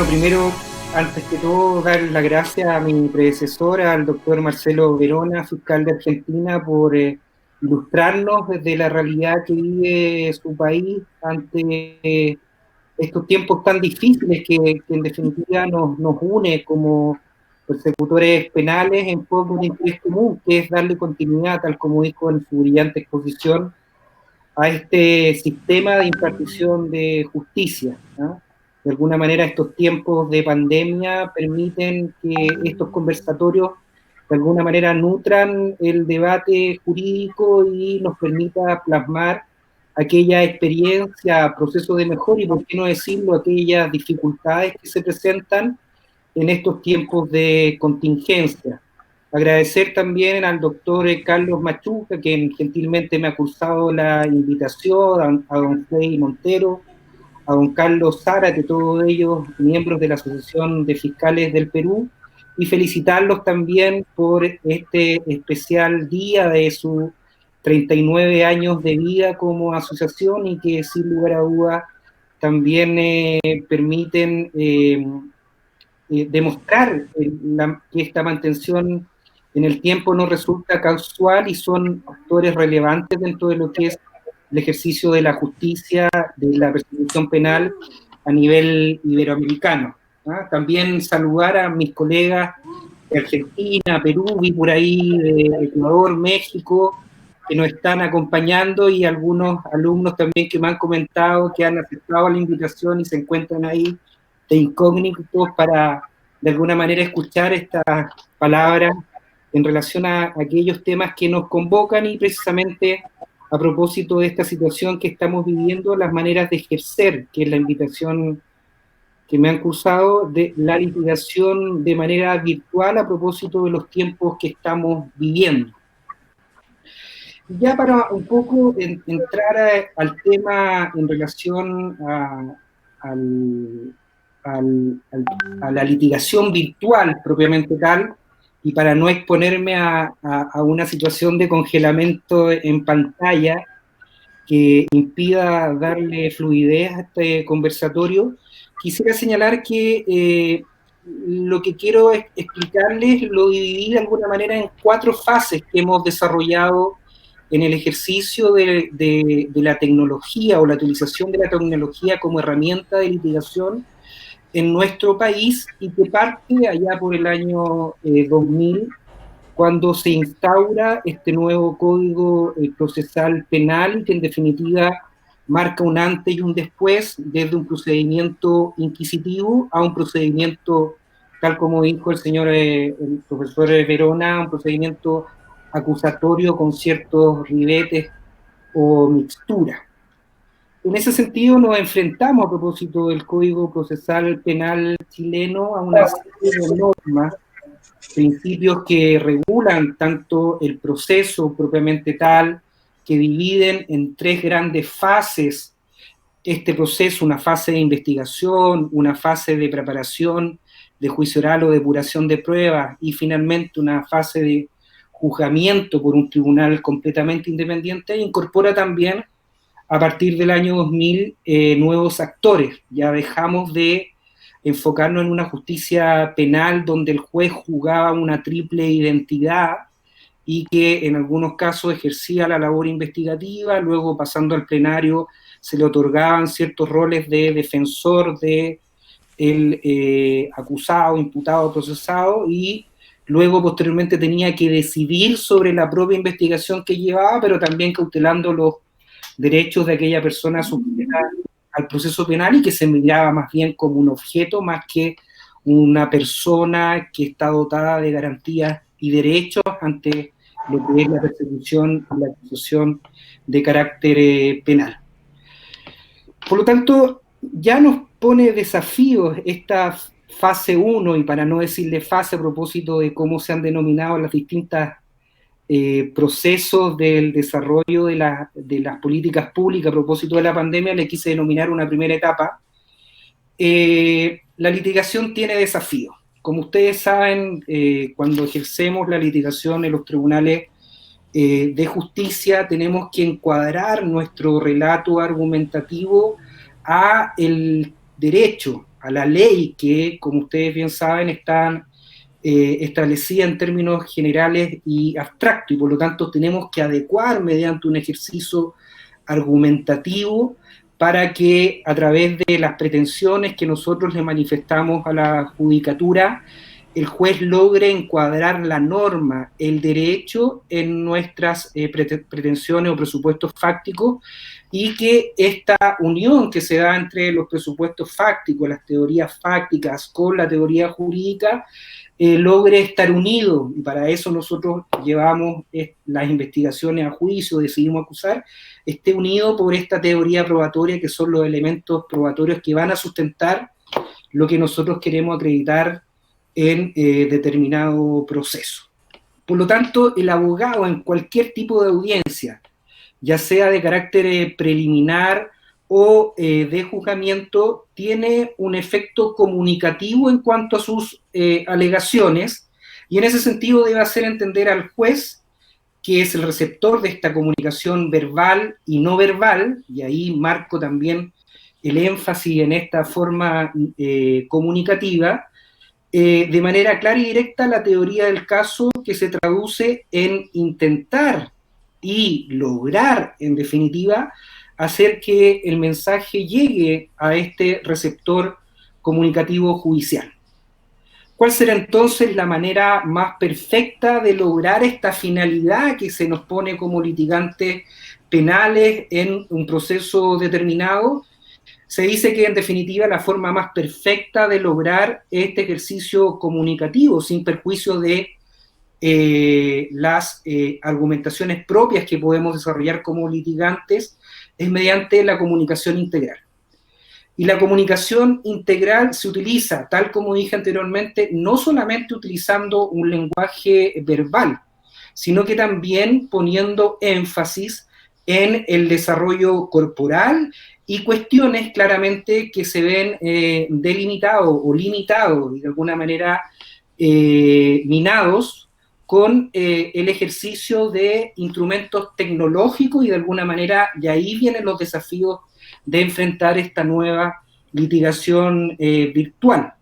primero, antes que todo, dar las gracias a mi predecesor, al doctor Marcelo Verona, fiscal de Argentina, por ilustrarnos desde la realidad que vive su país ante estos tiempos tan difíciles que en definitiva nos une como persecutores penales en pos de un interés común, que es darle continuidad, tal como dijo en su brillante exposición, a este sistema de impartición de justicia, ¿no? De alguna manera estos tiempos de pandemia permiten que estos conversatorios de alguna manera nutran el debate jurídico y nos permita plasmar aquella experiencia, proceso de mejora y, por qué no decirlo, aquellas dificultades que se presentan en estos tiempos de contingencia. Agradecer también al doctor Carlos Machuca, quien gentilmente me ha cursado la invitación, a don Freddy Montero, a don Carlos Zárate, todos ellos miembros de la Asociación de Fiscales del Perú, y felicitarlos también por este especial día de sus 39 años de vida como asociación y que sin lugar a dudas también permiten demostrar que esta mantención en el tiempo no resulta casual y son actores relevantes dentro de lo que es el ejercicio de la justicia, de la persecución penal a nivel iberoamericano. ¿Ah? También saludar a mis colegas de Argentina, Perú, vi por ahí de Ecuador, México, que nos están acompañando, y algunos alumnos también que me han comentado que han aceptado la invitación y se encuentran ahí de incógnitos para de alguna manera escuchar estas palabras en relación a aquellos temas que nos convocan, y precisamente a propósito de esta situación que estamos viviendo, las maneras de ejercer, que es la invitación que me han cursado, de la litigación de manera virtual a propósito de los tiempos que estamos viviendo. Ya para un poco entrar al tema en relación a la litigación virtual propiamente tal, y para no exponerme a una situación de congelamiento en pantalla que impida darle fluidez a este conversatorio, quisiera señalar que lo que quiero explicarles lo dividí de alguna manera en 4 fases que hemos desarrollado en el ejercicio de la tecnología o la utilización de la tecnología como herramienta de litigación en nuestro país, y que parte allá por el año 2000, cuando se instaura este nuevo Código Procesal Penal, que en definitiva marca un antes y un después, desde un procedimiento inquisitivo a un procedimiento, tal como dijo el profesor Verona, un procedimiento acusatorio con ciertos ribetes o mixtura. En ese sentido nos enfrentamos, a propósito del Código Procesal Penal chileno, a una serie de normas, principios que regulan tanto el proceso propiamente tal, que dividen en 3 grandes fases este proceso: una fase de investigación, una fase de preparación de juicio oral o depuración de pruebas, y finalmente una fase de juzgamiento por un tribunal completamente independiente. E incorpora también, a partir del año 2000, nuevos actores. Ya dejamos de enfocarnos en una justicia penal donde el juez jugaba una triple identidad y que en algunos casos ejercía la labor investigativa, luego pasando al plenario se le otorgaban ciertos roles de defensor de el acusado, imputado, procesado, y luego posteriormente tenía que decidir sobre la propia investigación que llevaba, pero también cautelando los derechos de aquella persona sujeta al proceso penal, y que se miraba más bien como un objeto más que una persona que está dotada de garantías y derechos ante lo que es la persecución y la acusación de carácter penal. Por lo tanto, ya nos pone desafíos esta fase 1, y para no decirle fase a propósito de cómo se han denominado las distintas procesos del desarrollo de las políticas públicas a propósito de la pandemia, le quise denominar una primera etapa. La litigación tiene desafíos. Como ustedes saben, cuando ejercemos la litigación en los tribunales de justicia, tenemos que encuadrar nuestro relato argumentativo a el derecho a la ley que, como ustedes bien saben, está establecida en términos generales y abstractos, y por lo tanto tenemos que adecuar mediante un ejercicio argumentativo para que a través de las pretensiones que nosotros le manifestamos a la judicatura, el juez logre encuadrar la norma, el derecho en nuestras pretensiones o presupuestos fácticos, y que esta unión que se da entre los presupuestos fácticos, las teorías fácticas con la teoría jurídica, logre estar unido, y para eso nosotros llevamos las investigaciones a juicio, decidimos acusar, esté unido por esta teoría probatoria, que son los elementos probatorios que van a sustentar lo que nosotros queremos acreditar en determinado proceso. Por lo tanto, el abogado en cualquier tipo de audiencia, ya sea de carácter preliminar o de juzgamiento, tiene un efecto comunicativo en cuanto a sus alegaciones, y en ese sentido debe hacer entender al juez, que es el receptor de esta comunicación verbal y no verbal, y ahí marco también el énfasis en esta forma comunicativa, de manera clara y directa la teoría del caso, que se traduce en intentar y lograr, en definitiva, hacer que el mensaje llegue a este receptor comunicativo judicial. ¿Cuál será entonces la manera más perfecta de lograr esta finalidad que se nos pone como litigantes penales en un proceso determinado? Se dice que, en definitiva, la forma más perfecta de lograr este ejercicio comunicativo, sin perjuicio de las argumentaciones propias que podemos desarrollar como litigantes, es mediante la comunicación integral. Y la comunicación integral se utiliza, tal como dije anteriormente, no solamente utilizando un lenguaje verbal, sino que también poniendo énfasis en el desarrollo corporal y cuestiones claramente que se ven delimitados o limitados y de alguna manera minados con el ejercicio de instrumentos tecnológicos, y de alguna manera, y ahí vienen los desafíos de enfrentar esta nueva litigación virtual,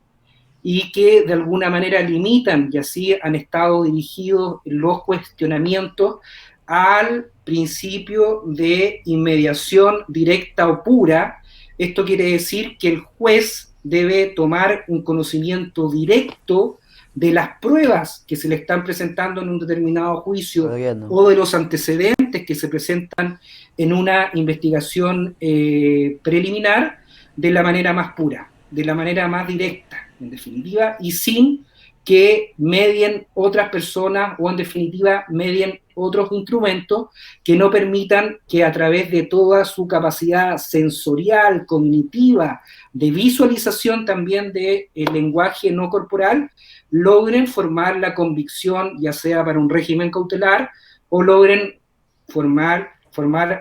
y que de alguna manera limitan, y así han estado dirigidos los cuestionamientos al principio de inmediación directa o pura. Esto quiere decir que el juez debe tomar un conocimiento directo de las pruebas que se le están presentando en un determinado juicio o de los antecedentes que se presentan en una investigación preliminar, de la manera más pura, de la manera más directa, en definitiva, y sin que medien otras personas o, en definitiva, medien otros instrumentos que no permitan que, a través de toda su capacidad sensorial, cognitiva, de visualización también del lenguaje no corporal, logren formar la convicción, ya sea para un régimen cautelar, o logren formar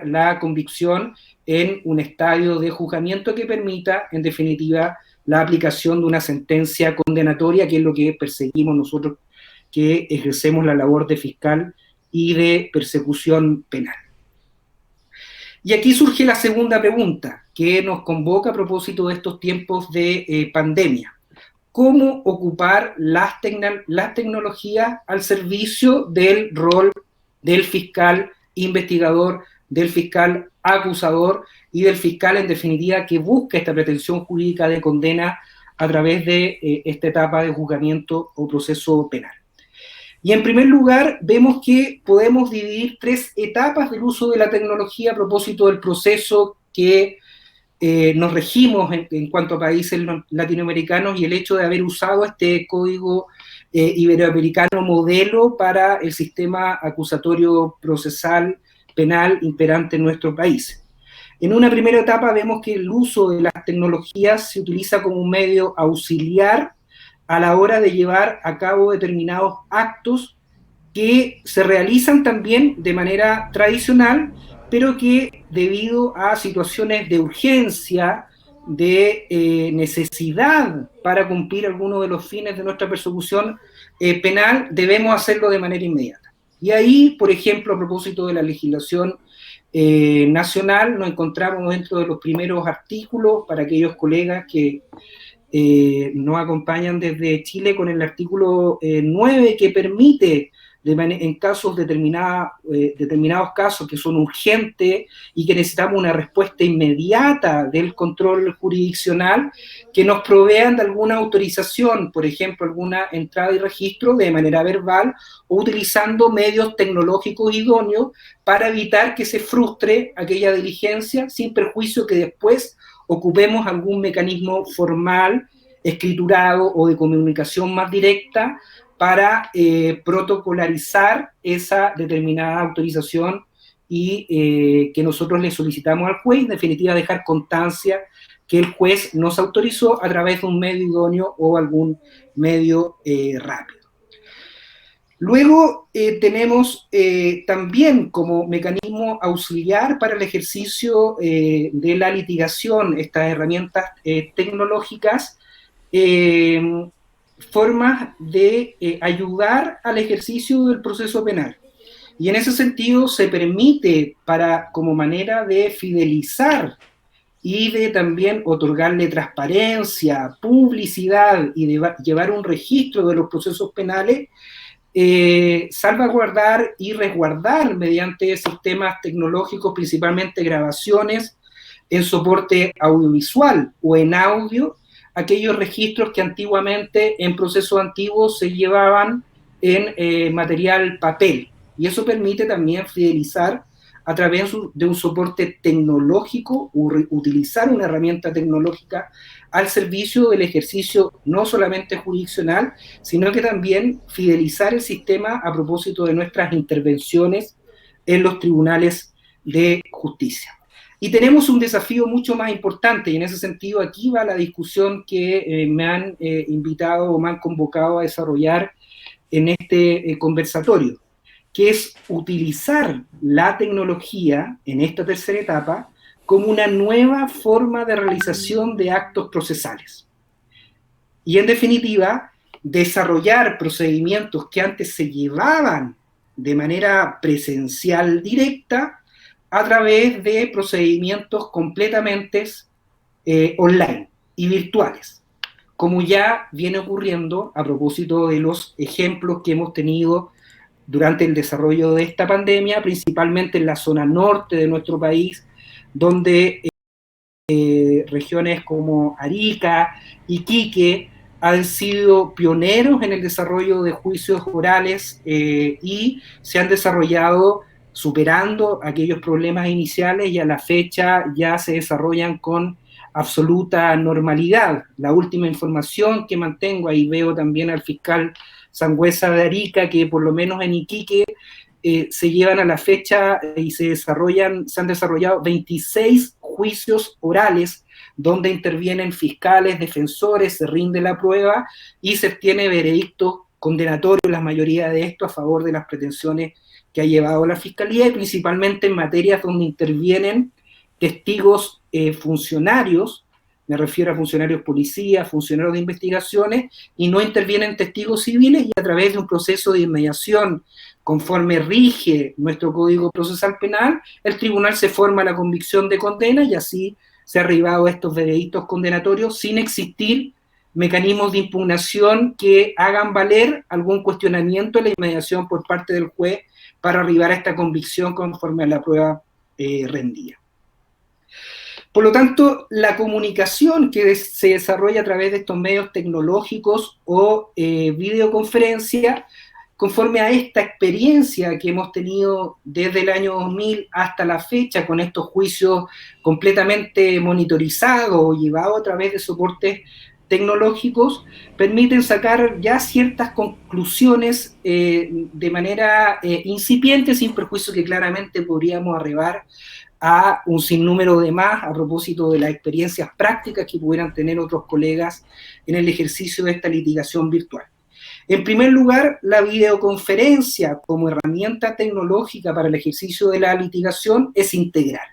la convicción en un estadio de juzgamiento que permita, en definitiva, la aplicación de una sentencia condenatoria, que es lo que perseguimos nosotros, que ejercemos la labor de fiscal y de persecución penal. Y aquí surge la segunda pregunta que nos convoca a propósito de estos tiempos de pandemia. ¿Cómo ocupar las tecnologías al servicio del rol del fiscal investigador, del fiscal acusador y del fiscal, en definitiva, que busca esta pretensión jurídica de condena a través de esta etapa de juzgamiento o proceso penal? Y en primer lugar, vemos que podemos dividir tres etapas del uso de la tecnología a propósito del proceso que nos regimos en cuanto a países latinoamericanos, y el hecho de haber usado este código iberoamericano modelo para el sistema acusatorio procesal penal imperante en nuestro país. En una primera etapa vemos que el uso de las tecnologías se utiliza como un medio auxiliar a la hora de llevar a cabo determinados actos que se realizan también de manera tradicional, pero que, debido a situaciones de urgencia, de necesidad para cumplir algunos de los fines de nuestra persecución penal, debemos hacerlo de manera inmediata. Y ahí, por ejemplo, a propósito de la legislación nacional, nos encontramos dentro de los primeros artículos, para aquellos colegas que nos acompañan desde Chile con el artículo 9 que permite en casos determinados casos que son urgentes y que necesitamos una respuesta inmediata del control jurisdiccional, que nos provean de alguna autorización, por ejemplo, alguna entrada y registro de manera verbal o utilizando medios tecnológicos idóneos para evitar que se frustre aquella diligencia sin perjuicio que después ocupemos algún mecanismo formal, escriturado o de comunicación más directa para protocolarizar esa determinada autorización y que nosotros le solicitamos al juez, en definitiva dejar constancia que el juez nos autorizó a través de un medio idóneo o algún medio rápido. Luego tenemos también como mecanismo auxiliar para el ejercicio de la litigación, estas herramientas tecnológicas, formas de ayudar al ejercicio del proceso penal. Y en ese sentido se permite como manera de fidelizar y de también otorgarle transparencia, publicidad y de llevar un registro de los procesos penales, salvaguardar y resguardar mediante sistemas tecnológicos, principalmente grabaciones en soporte audiovisual o en audio, aquellos registros que antiguamente en procesos antiguos se llevaban en material papel. Y eso permite también fidelizar a través de un soporte tecnológico, utilizar una herramienta tecnológica al servicio del ejercicio no solamente jurisdiccional, sino que también fidelizar el sistema a propósito de nuestras intervenciones en los tribunales de justicia. Y tenemos un desafío mucho más importante, y en ese sentido aquí va la discusión que me han invitado o me han convocado a desarrollar en este conversatorio, que es utilizar la tecnología en esta tercera etapa como una nueva forma de realización de actos procesales. Y en definitiva, desarrollar procedimientos que antes se llevaban de manera presencial directa a través de procedimientos completamente online y virtuales, como ya viene ocurriendo a propósito de los ejemplos que hemos tenido durante el desarrollo de esta pandemia, principalmente en la zona norte de nuestro país, donde regiones como Arica, Iquique, han sido pioneros en el desarrollo de juicios orales y se han desarrollado superando aquellos problemas iniciales y a la fecha ya se desarrollan con absoluta normalidad. La última información que mantengo, ahí veo también al fiscal Sangüesa de Arica, que por lo menos en Iquique se llevan a la fecha y se han desarrollado 26 juicios orales donde intervienen fiscales, defensores, se rinde la prueba y se obtiene veredicto condenatorio, la mayoría de esto a favor de las pretensiones que ha llevado la Fiscalía, y principalmente en materias donde intervienen testigos funcionarios, me refiero a funcionarios policías, funcionarios de investigaciones, y no intervienen testigos civiles, y a través de un proceso de inmediación conforme rige nuestro Código Procesal Penal, el tribunal se forma la convicción de condena y así se ha arribado a estos veredictos condenatorios sin existir mecanismos de impugnación que hagan valer algún cuestionamiento de la inmediación por parte del juez para arribar a esta convicción conforme a la prueba rendida. Por lo tanto, la comunicación que se desarrolla a través de estos medios tecnológicos o videoconferencia, conforme a esta experiencia que hemos tenido desde el año 2000 hasta la fecha, con estos juicios completamente monitorizados o llevados a través de soportes tecnológicos, permiten sacar ya ciertas conclusiones de manera incipiente, sin perjuicio que claramente podríamos arribar a un sinnúmero de más a propósito de las experiencias prácticas que pudieran tener otros colegas en el ejercicio de esta litigación virtual. En primer lugar, la videoconferencia como herramienta tecnológica para el ejercicio de la litigación es integral.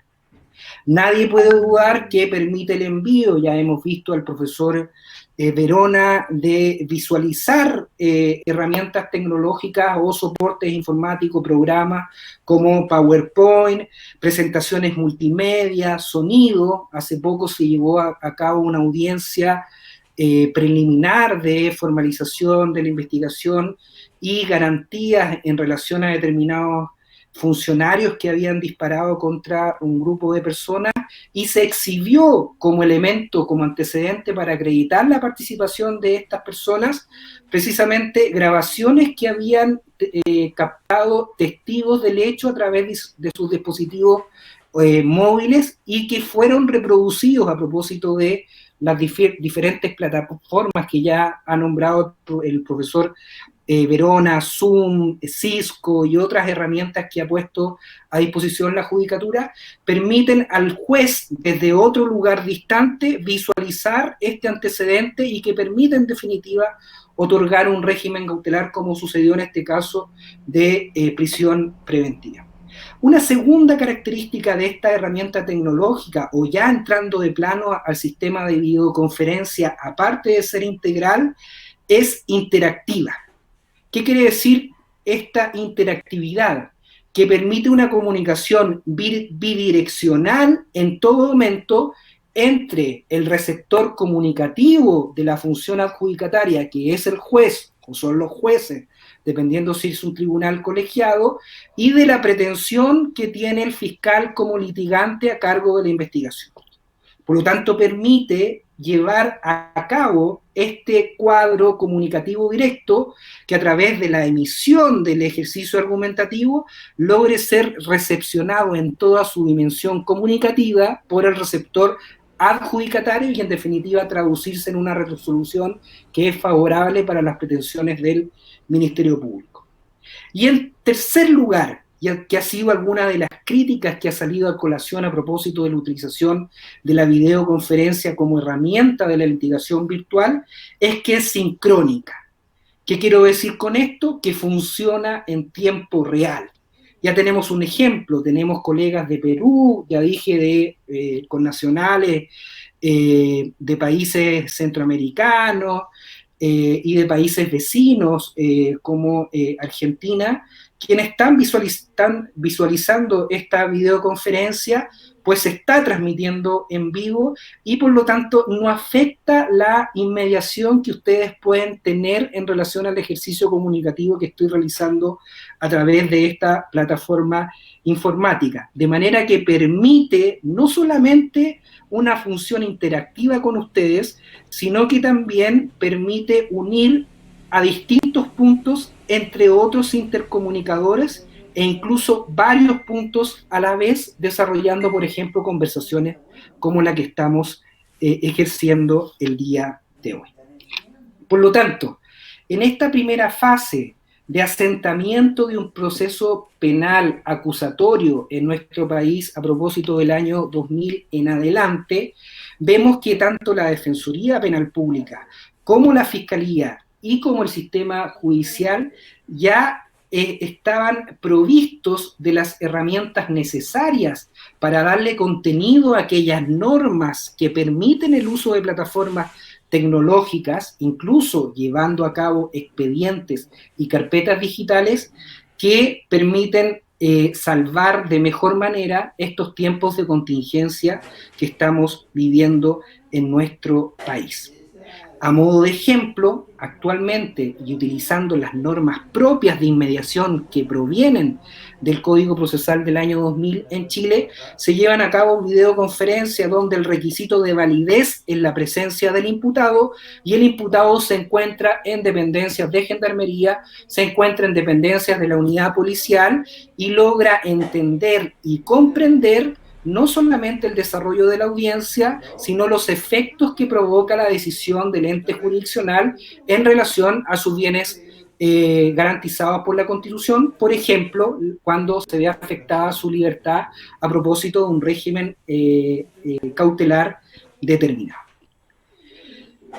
Nadie puede dudar que permite el envío, ya hemos visto al profesor Verona, de visualizar herramientas tecnológicas o soportes informáticos, programas como PowerPoint, presentaciones multimedia, sonido. Hace poco se llevó a cabo una audiencia preliminar de formalización de la investigación y garantías en relación a determinados funcionarios que habían disparado contra un grupo de personas, y se exhibió como elemento, como antecedente para acreditar la participación de estas personas, precisamente grabaciones que habían captado testigos del hecho a través de sus dispositivos móviles, y que fueron reproducidos a propósito de las diferentes plataformas que ya ha nombrado el profesor Verona, Zoom, Cisco y otras herramientas que ha puesto a disposición la judicatura, permiten al juez desde otro lugar distante visualizar este antecedente, y que permite en definitiva otorgar un régimen cautelar, como sucedió en este caso de prisión preventiva. Una segunda característica de esta herramienta tecnológica, o ya entrando de plano al sistema de videoconferencia, aparte de ser integral, es interactiva. ¿Qué quiere decir esta interactividad? Que permite una comunicación bidireccional en todo momento entre el receptor comunicativo de la función adjudicataria, que es el juez o son los jueces, dependiendo si es un tribunal colegiado, y de la pretensión que tiene el fiscal como litigante a cargo de la investigación. Por lo tanto, permite llevar a cabo este cuadro comunicativo directo, que a través de la emisión del ejercicio argumentativo logre ser recepcionado en toda su dimensión comunicativa por el receptor adjudicatario, y en definitiva traducirse en una resolución que es favorable para las pretensiones del Ministerio Público. Y en tercer lugar, que ha sido alguna de las críticas que ha salido a colación a propósito de la utilización de la videoconferencia como herramienta de la litigación virtual, es que es sincrónica. ¿Qué quiero decir con esto? Que funciona en tiempo real. Ya tenemos un ejemplo, tenemos colegas de Perú, ya dije, de connacionales de países centroamericanos y de países vecinos como Argentina, quienes están visualizando esta videoconferencia, pues se está transmitiendo en vivo, y por lo tanto no afecta la inmediación que ustedes pueden tener en relación al ejercicio comunicativo que estoy realizando a través de esta plataforma informática. De manera que permite no solamente una función interactiva con ustedes, sino que también permite unir a distintos puntos entre otros intercomunicadores, e incluso varios puntos a la vez, desarrollando, por ejemplo, conversaciones como la que estamos ejerciendo el día de hoy. Por lo tanto, en esta primera fase de asentamiento de un proceso penal acusatorio en nuestro país a propósito del año 2000 en adelante, vemos que tanto la Defensoría Penal Pública como la Fiscalía y como el sistema judicial ya estaban provistos de las herramientas necesarias para darle contenido a aquellas normas que permiten el uso de plataformas tecnológicas, incluso llevando a cabo expedientes y carpetas digitales que permiten salvar de mejor manera estos tiempos de contingencia que estamos viviendo en nuestro país. A modo de ejemplo, actualmente, y utilizando las normas propias de inmediación que provienen del Código Procesal del año 2000 en Chile, se llevan a cabo videoconferencias donde el requisito de validez es la presencia del imputado, y el imputado se encuentra en dependencias de Gendarmería, se encuentra en dependencias de la unidad policial, y logra entender y comprender no solamente el desarrollo de la audiencia, sino los efectos que provoca la decisión del ente jurisdiccional en relación a sus bienes garantizados por la Constitución, por ejemplo, cuando se ve afectada su libertad a propósito de un régimen cautelar determinado.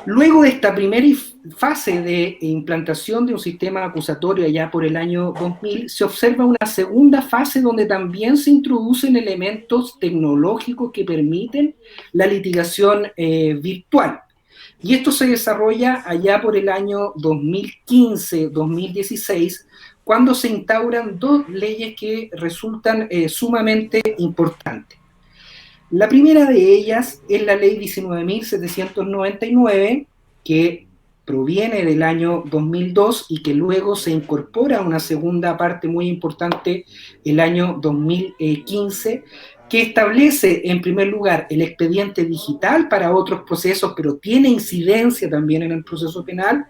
Luego de esta primera fase de implantación de un sistema acusatorio allá por el año 2000, se observa una segunda fase donde también se introducen elementos tecnológicos que permiten la litigación virtual. Y esto se desarrolla allá por el año 2015-2016, cuando se instauran dos leyes que resultan sumamente importantes. La primera de ellas es la ley 19.799, que proviene del año 2002 y que luego se incorpora a una segunda parte muy importante el año 2015, que establece en primer lugar el expediente digital para otros procesos, pero tiene incidencia también en el proceso penal,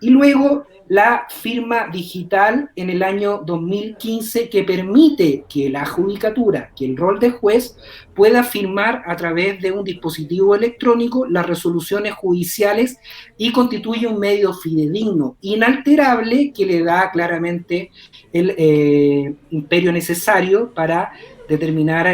y luego la firma digital en el año 2015 que permite que la judicatura, que el rol de juez, pueda firmar a través de un dispositivo electrónico las resoluciones judiciales y constituye un medio fidedigno, inalterable, que le da claramente el imperio necesario para determinar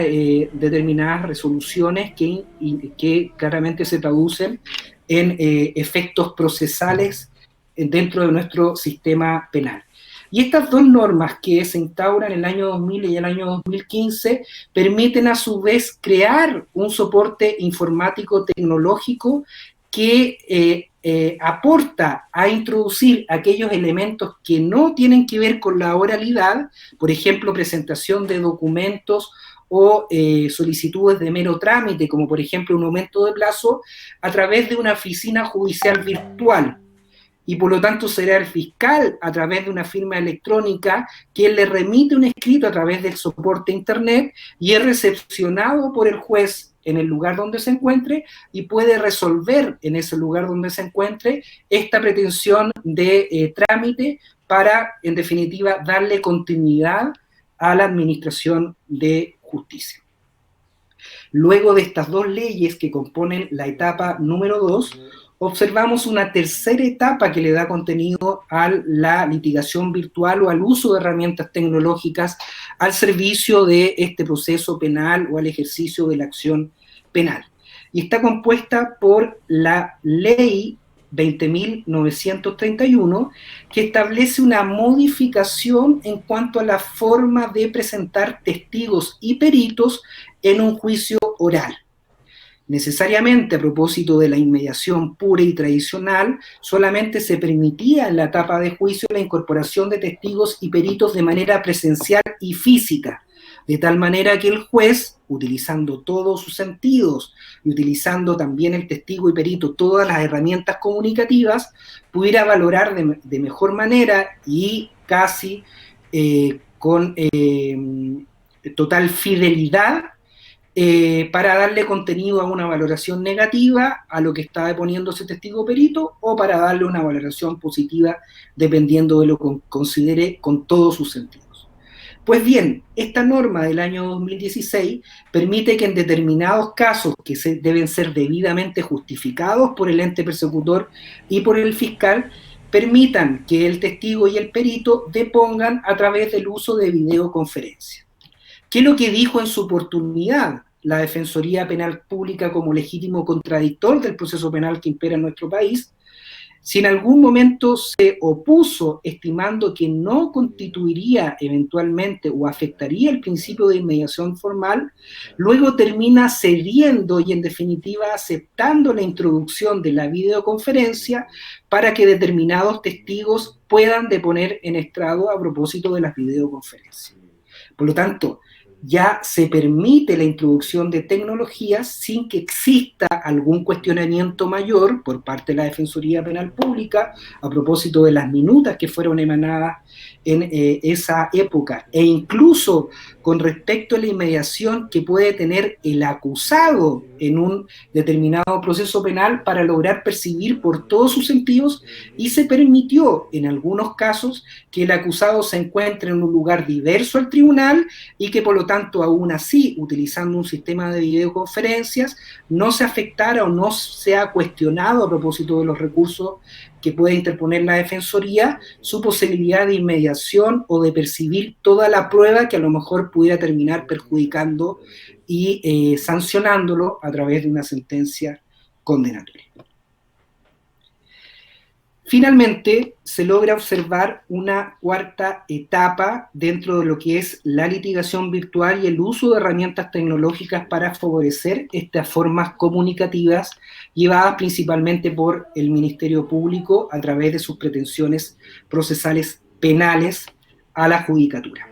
determinadas resoluciones que claramente se traducen en efectos procesales dentro de nuestro sistema penal. Y estas dos normas que se instauran en el año 2000 y el año 2015 permiten a su vez crear un soporte informático tecnológico que aporta a introducir aquellos elementos que no tienen que ver con la oralidad, por ejemplo, presentación de documentos o solicitudes de mero trámite, como por ejemplo un aumento de plazo, a través de una oficina judicial virtual. Y por lo tanto será el fiscal, a través de una firma electrónica, quien le remite un escrito a través del soporte internet y es recepcionado por el juez en el lugar donde se encuentre y puede resolver en ese lugar donde se encuentre esta pretensión de trámite para, en definitiva, darle continuidad a la administración de justicia. Luego de estas dos leyes que componen la etapa número 2, observamos una tercera etapa que le da contenido a la litigación virtual o al uso de herramientas tecnológicas al servicio de este proceso penal o al ejercicio de la acción penal. Y está compuesta por la ley 20.931, que establece una modificación en cuanto a la forma de presentar testigos y peritos en un juicio oral. Necesariamente, a propósito de la inmediación pura y tradicional, solamente se permitía en la etapa de juicio la incorporación de testigos y peritos de manera presencial y física, de tal manera que el juez, utilizando todos sus sentidos y utilizando también el testigo y perito todas las herramientas comunicativas, pudiera valorar de mejor manera y casi con total fidelidad para darle contenido a una valoración negativa a lo que está deponiendo ese testigo perito o para darle una valoración positiva dependiendo de lo que considere con todos sus sentidos. Pues bien, esta norma del año 2016 permite que en determinados casos que deben ser debidamente justificados por el ente persecutor y por el fiscal, permitan que el testigo y el perito depongan a través del uso de videoconferencia. ¿Qué es lo que dijo en su oportunidad la Defensoría Penal Pública como legítimo contradictor del proceso penal que impera en nuestro país? Si en algún momento se opuso estimando que no constituiría eventualmente o afectaría el principio de inmediación formal, luego termina cediendo y en definitiva aceptando la introducción de la videoconferencia para que determinados testigos puedan deponer en estrado a propósito de las videoconferencias. Por lo tanto, ya se permite la introducción de tecnologías sin que exista algún cuestionamiento mayor por parte de la Defensoría Penal Pública a propósito de las minutas que fueron emanadas en esa época, e incluso con respecto a la inmediación que puede tener el acusado en un determinado proceso penal para lograr percibir por todos sus sentidos, y se permitió en algunos casos que el acusado se encuentre en un lugar diverso al tribunal y que por lo tanto aún así, utilizando un sistema de videoconferencias, no se afectara o no sea cuestionado a propósito de los recursos que puede interponer la Defensoría, su posibilidad de inmediación o de percibir toda la prueba que a lo mejor pudiera terminar perjudicando y sancionándolo a través de una sentencia condenatoria. Finalmente, se logra observar una cuarta etapa dentro de lo que es la litigación virtual y el uso de herramientas tecnológicas para favorecer estas formas comunicativas llevadas principalmente por el Ministerio Público a través de sus pretensiones procesales penales a la judicatura.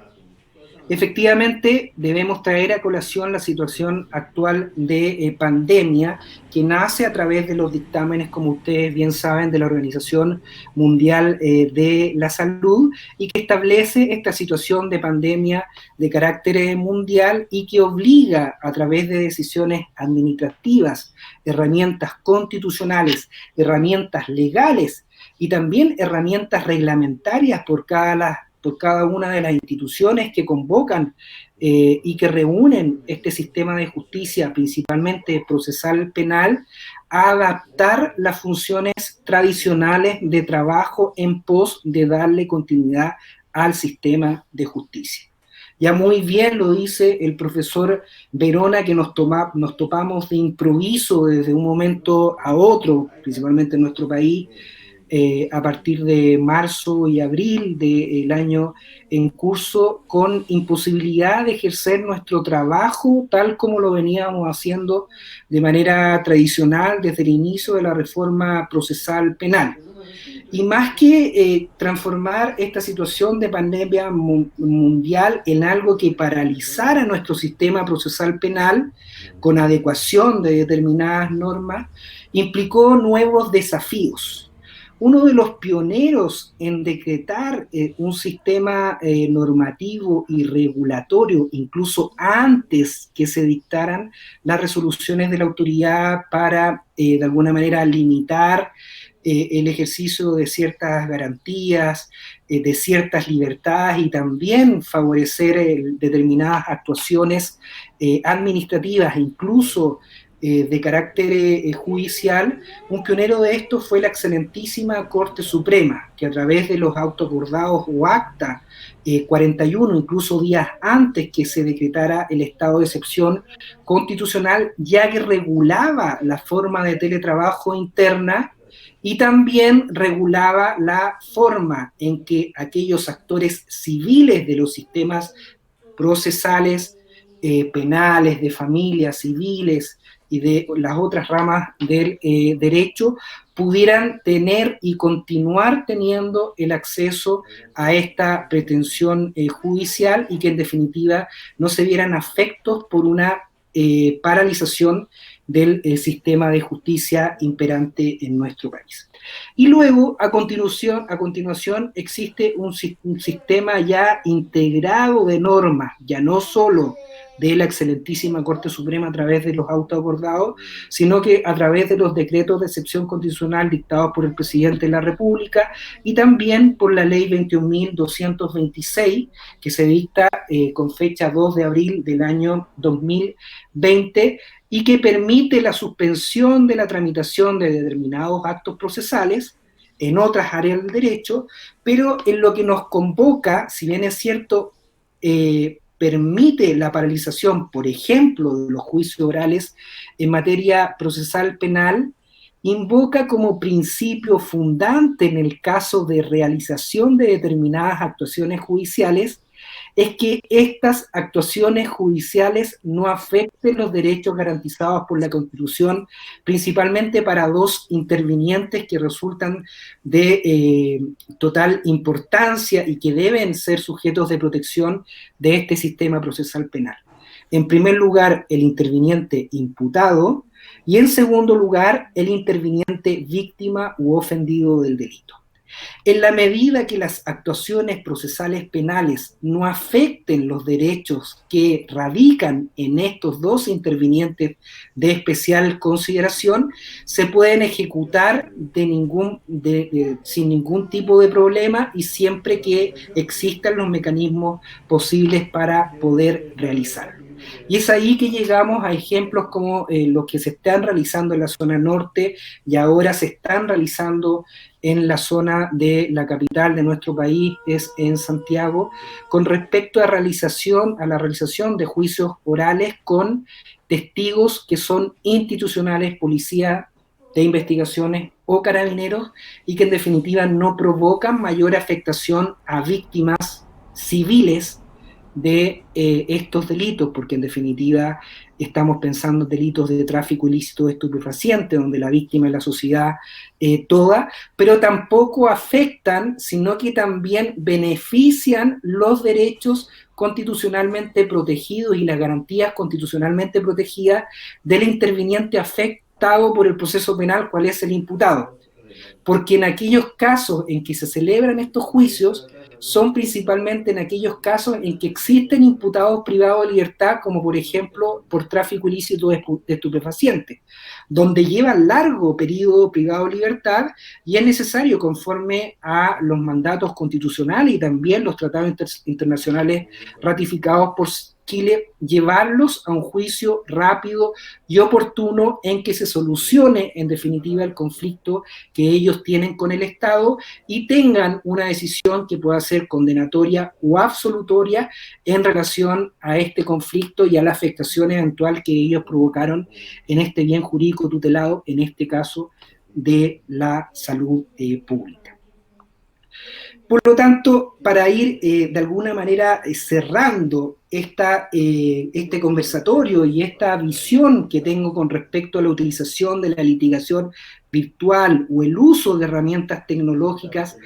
efectivamente debemos traer a colación la situación actual de pandemia que nace a través de los dictámenes, como ustedes bien saben, de la Organización Mundial de la Salud, y que establece esta situación de pandemia de carácter mundial y que obliga a través de decisiones administrativas, herramientas constitucionales, herramientas legales y también herramientas reglamentarias por cada una de las instituciones que convocan y que reúnen este sistema de justicia, principalmente procesal penal, a adaptar las funciones tradicionales de trabajo en pos de darle continuidad al sistema de justicia. Ya muy bien lo dice el profesor Verona, que nos topamos de improviso desde un momento a otro, principalmente en nuestro país, a partir de marzo y abril del año en curso, con imposibilidad de ejercer nuestro trabajo tal como lo veníamos haciendo de manera tradicional desde el inicio de la reforma procesal penal. Y más que transformar esta situación de pandemia mundial en algo que paralizara nuestro sistema procesal penal con adecuación de determinadas normas, implicó nuevos desafíos. Uno de los pioneros en decretar un sistema normativo y regulatorio, incluso antes que se dictaran las resoluciones de la autoridad para, de alguna manera, limitar el ejercicio de ciertas garantías, de ciertas libertades y también favorecer determinadas actuaciones administrativas, incluso de carácter judicial. Un pionero de esto fue la excelentísima Corte Suprema, que a través de los autos acordados o acta 41, incluso días antes que se decretara el estado de excepción constitucional, ya que regulaba la forma de teletrabajo interna y también regulaba la forma en que aquellos actores civiles de los sistemas procesales, penales, de familias civiles y de las otras ramas del derecho pudieran tener y continuar teniendo el acceso a esta pretensión judicial y que en definitiva no se vieran afectos por una paralización del sistema de justicia imperante en nuestro país. Y luego, a continuación existe un sistema ya integrado de normas, ya no solo de la excelentísima Corte Suprema a través de los autos acordados, sino que a través de los decretos de excepción constitucional dictados por el presidente de la República y también por la ley 21.226, que se dicta con fecha 2 de abril del año 2020 y que permite la suspensión de la tramitación de determinados actos procesales en otras áreas del derecho, pero en lo que nos convoca, si bien es cierto, permite la paralización, por ejemplo, de los juicios orales en materia procesal penal, invoca como principio fundante en el caso de realización de determinadas actuaciones judiciales, es que estas actuaciones judiciales no afecten los derechos garantizados por la Constitución, principalmente para dos intervinientes que resultan de total importancia y que deben ser sujetos de protección de este sistema procesal penal. En primer lugar, el interviniente imputado y en segundo lugar, el interviniente víctima u ofendido del delito. En la medida que las actuaciones procesales penales no afecten los derechos que radican en estos dos intervinientes de especial consideración, se pueden ejecutar sin ningún tipo de problema y siempre que existan los mecanismos posibles para poder realizarlo. Y es ahí que llegamos a ejemplos como los que se están realizando en la zona norte y ahora se están realizando en la zona de la capital de nuestro país, es en Santiago, con respecto a la realización de juicios orales con testigos que son institucionales, policía de investigaciones o carabineros, y que en definitiva no provocan mayor afectación a víctimas civiles de estos delitos, porque en definitiva estamos pensando en delitos de tráfico ilícito de estupefacientes, donde la víctima es la sociedad toda, pero tampoco afectan, sino que también benefician los derechos constitucionalmente protegidos y las garantías constitucionalmente protegidas del interviniente afectado por el proceso penal, cuál es el imputado. Porque en aquellos casos en que se celebran estos juicios, son principalmente en aquellos casos en que existen imputados privados de libertad, como por ejemplo por tráfico ilícito de estupefacientes, donde llevan largo periodo privado de libertad y es necesario, conforme a los mandatos constitucionales y también los tratados internacionales ratificados por Chile, llevarlos a un juicio rápido y oportuno en que se solucione en definitiva el conflicto que ellos tienen con el Estado y tengan una decisión que pueda ser condenatoria o absolutoria en relación a este conflicto y a la afectación eventual que ellos provocaron en este bien jurídico tutelado, en este caso de la salud pública. Por lo tanto, para ir de alguna manera cerrando este conversatorio y esta visión que tengo con respecto a la utilización de la litigación virtual o el uso de herramientas tecnológicas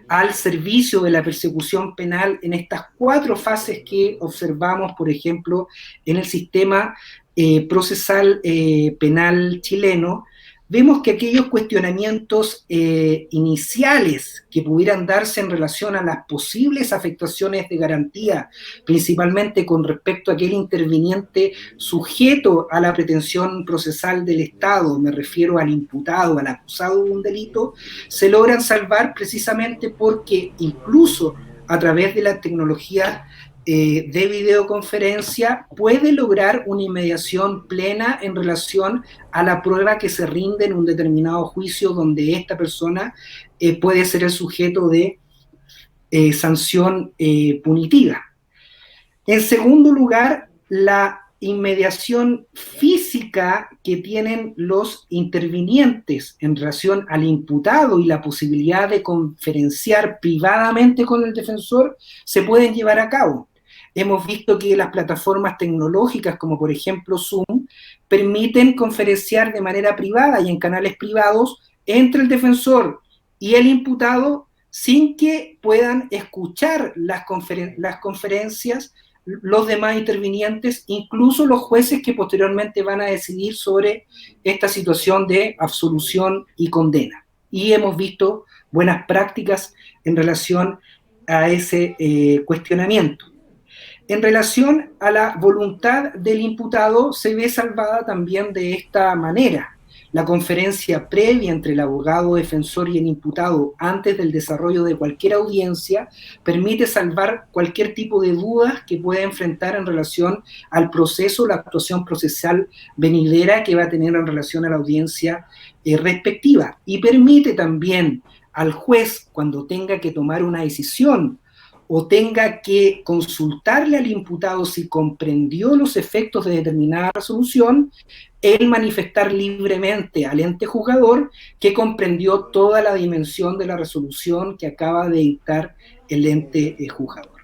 al servicio de la persecución penal en estas 4 fases que observamos, por ejemplo, en el sistema procesal penal chileno, vemos que aquellos cuestionamientos iniciales que pudieran darse en relación a las posibles afectaciones de garantía, principalmente con respecto a aquel interviniente sujeto a la pretensión procesal del Estado, me refiero al imputado, al acusado de un delito, se logran salvar precisamente porque incluso a través de la tecnología de videoconferencia puede lograr una inmediación plena en relación a la prueba que se rinde en un determinado juicio donde esta persona puede ser el sujeto de sanción punitiva. En segundo lugar, la inmediación física que tienen los intervinientes en relación al imputado y la posibilidad de conferenciar privadamente con el defensor se pueden llevar a cabo. Hemos visto que las plataformas tecnológicas, como por ejemplo Zoom, permiten conferenciar de manera privada y en canales privados entre el defensor y el imputado sin que puedan escuchar las conferencias los demás intervinientes, incluso los jueces que posteriormente van a decidir sobre esta situación de absolución y condena. Y hemos visto buenas prácticas en relación a ese cuestionamiento. En relación a la voluntad del imputado, se ve salvada también de esta manera. La conferencia previa entre el abogado defensor y el imputado antes del desarrollo de cualquier audiencia permite salvar cualquier tipo de dudas que pueda enfrentar en relación al proceso, la actuación procesal venidera que va a tener en relación a la audiencia respectiva. Y permite también al juez, cuando tenga que tomar una decisión o tenga que consultarle al imputado si comprendió los efectos de determinada resolución, él manifestar libremente al ente juzgador que comprendió toda la dimensión de la resolución que acaba de dictar el ente juzgador.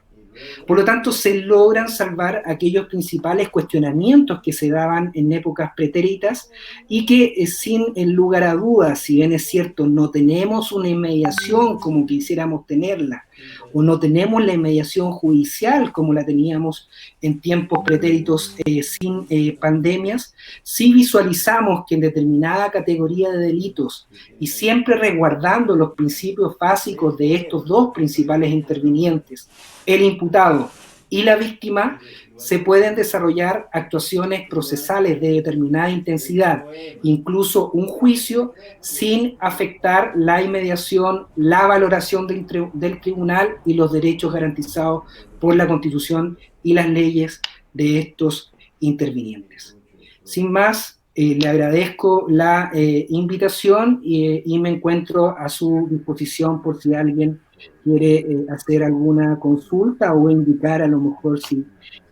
Por lo tanto, se logran salvar aquellos principales cuestionamientos que se daban en épocas pretéritas y que sin lugar a dudas, si bien es cierto, no tenemos una inmediación como quisiéramos tenerla, o no tenemos la inmediación judicial como la teníamos en tiempos pretéritos sin pandemias, sí visualizamos que en determinada categoría de delitos y siempre resguardando los principios básicos de estos dos principales intervinientes, el imputado y la víctima, se pueden desarrollar actuaciones procesales de determinada intensidad, incluso un juicio, sin afectar la inmediación, la valoración del tribunal y los derechos garantizados por la Constitución y las leyes de estos intervinientes. Sin más, le agradezco la invitación y me encuentro a su disposición por si alguien quiere hacer alguna consulta o indicar a lo mejor si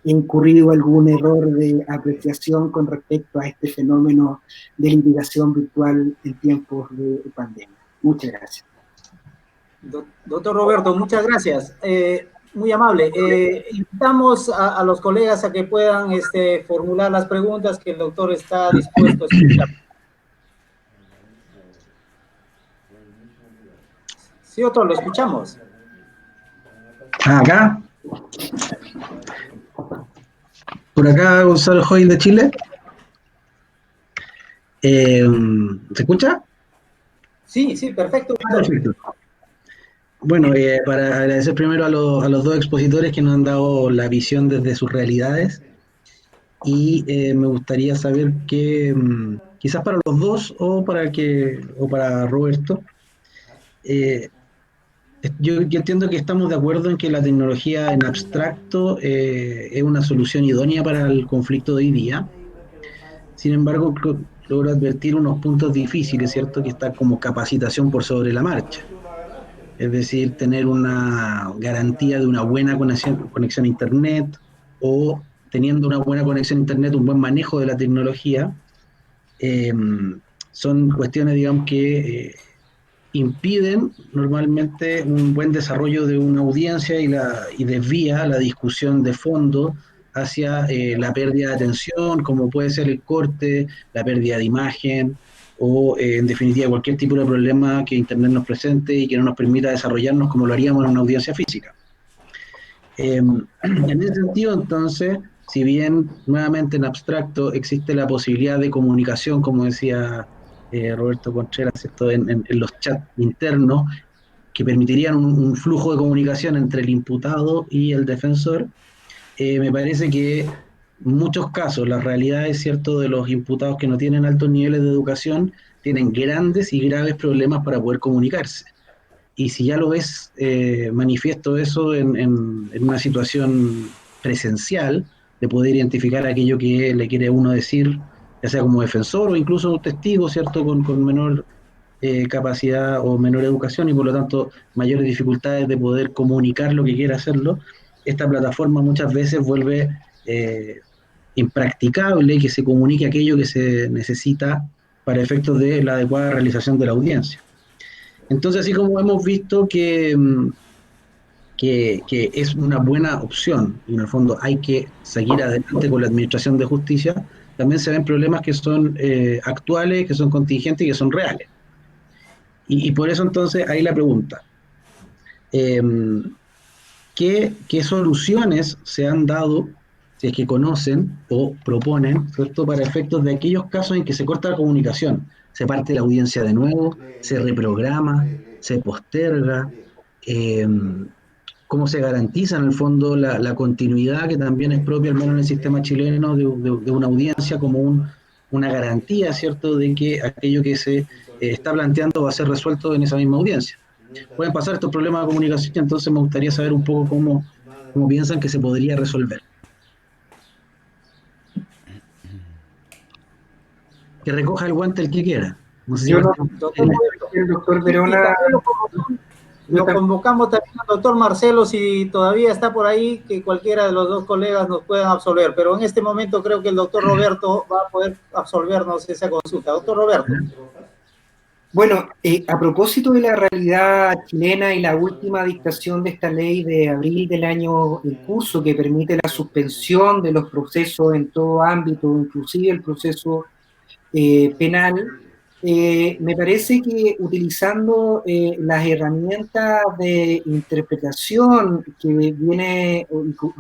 he incurrido algún error de apreciación con respecto a este fenómeno de litigación virtual en tiempos de pandemia. Muchas gracias. Doctor Roberto, muchas gracias. Muy amable. Invitamos a los colegas a que puedan formular las preguntas que el doctor está dispuesto a escuchar. Sí, doctor, lo escuchamos. ¿Acá? Por acá Gonzalo Joy de Chile. ¿Se escucha? Sí, sí, perfecto. Perfecto. Bueno, para agradecer primero a los dos expositores que nos han dado la visión desde sus realidades y me gustaría saber que quizás para los dos o para Roberto, eh, yo entiendo que estamos de acuerdo en que la tecnología en abstracto es una solución idónea para el conflicto de hoy día. Sin embargo, logro advertir unos puntos difíciles, ¿cierto? Que está como capacitación por sobre la marcha. Es decir, tener una garantía de una buena conexión a Internet o teniendo una buena conexión a Internet, un buen manejo de la tecnología, eh, son cuestiones, digamos, que impiden normalmente un buen desarrollo de una audiencia y desvía la discusión de fondo hacia la pérdida de atención, como puede ser el corte, la pérdida de imagen o en definitiva cualquier tipo de problema que Internet nos presente y que no nos permita desarrollarnos como lo haríamos en una audiencia física. En ese sentido, entonces, si bien nuevamente en abstracto existe la posibilidad de comunicación, como decía Roberto Contreras, ¿cierto? En los chats internos, que permitirían un flujo de comunicación entre el imputado y el defensor, me parece que en muchos casos las realidades, ¿cierto?, de los imputados que no tienen altos niveles de educación tienen grandes y graves problemas para poder comunicarse. Y si ya lo ves manifiesto eso en una situación presencial, de poder identificar aquello que le quiere uno decir, ya sea como defensor o incluso testigo, ¿cierto?, con menor capacidad o menor educación y por lo tanto mayores dificultades de poder comunicar lo que quiere hacerlo, esta plataforma muchas veces vuelve impracticable que se comunique aquello que se necesita para efectos de la adecuada realización de la audiencia. Entonces, así como hemos visto que es una buena opción y en el fondo hay que seguir adelante con la administración de justicia, también se ven problemas que son actuales, que son contingentes y que son reales. Y por eso entonces ahí la pregunta, eh, ¿qué soluciones se han dado, si es que conocen o proponen, ¿cierto?, para efectos de aquellos casos en que se corta la comunicación, se parte la audiencia de nuevo, se reprograma, se posterga, eh, cómo se garantiza en el fondo la continuidad que también es propia, al menos en el sistema chileno, de una audiencia como una garantía, ¿cierto?, de que aquello que se está planteando va a ser resuelto en esa misma audiencia. Pueden pasar estos problemas de comunicación, entonces me gustaría saber un poco cómo piensan que se podría resolver. Que recoja el guante el que quiera. No sé si Yo no, Doctor Roberto, el doctor y Verona, también yo lo también, convocamos también al doctor Marcelo, si todavía está por ahí, que cualquiera de los dos colegas nos puedan absolver, pero en este momento creo que el doctor Roberto va a poder absolvernos esa consulta. Doctor Roberto. bueno, a propósito de la realidad chilena y la última dictación de esta ley de abril del año en curso que permite la suspensión de los procesos en todo ámbito, inclusive el proceso penal, me parece que utilizando las herramientas de interpretación que viene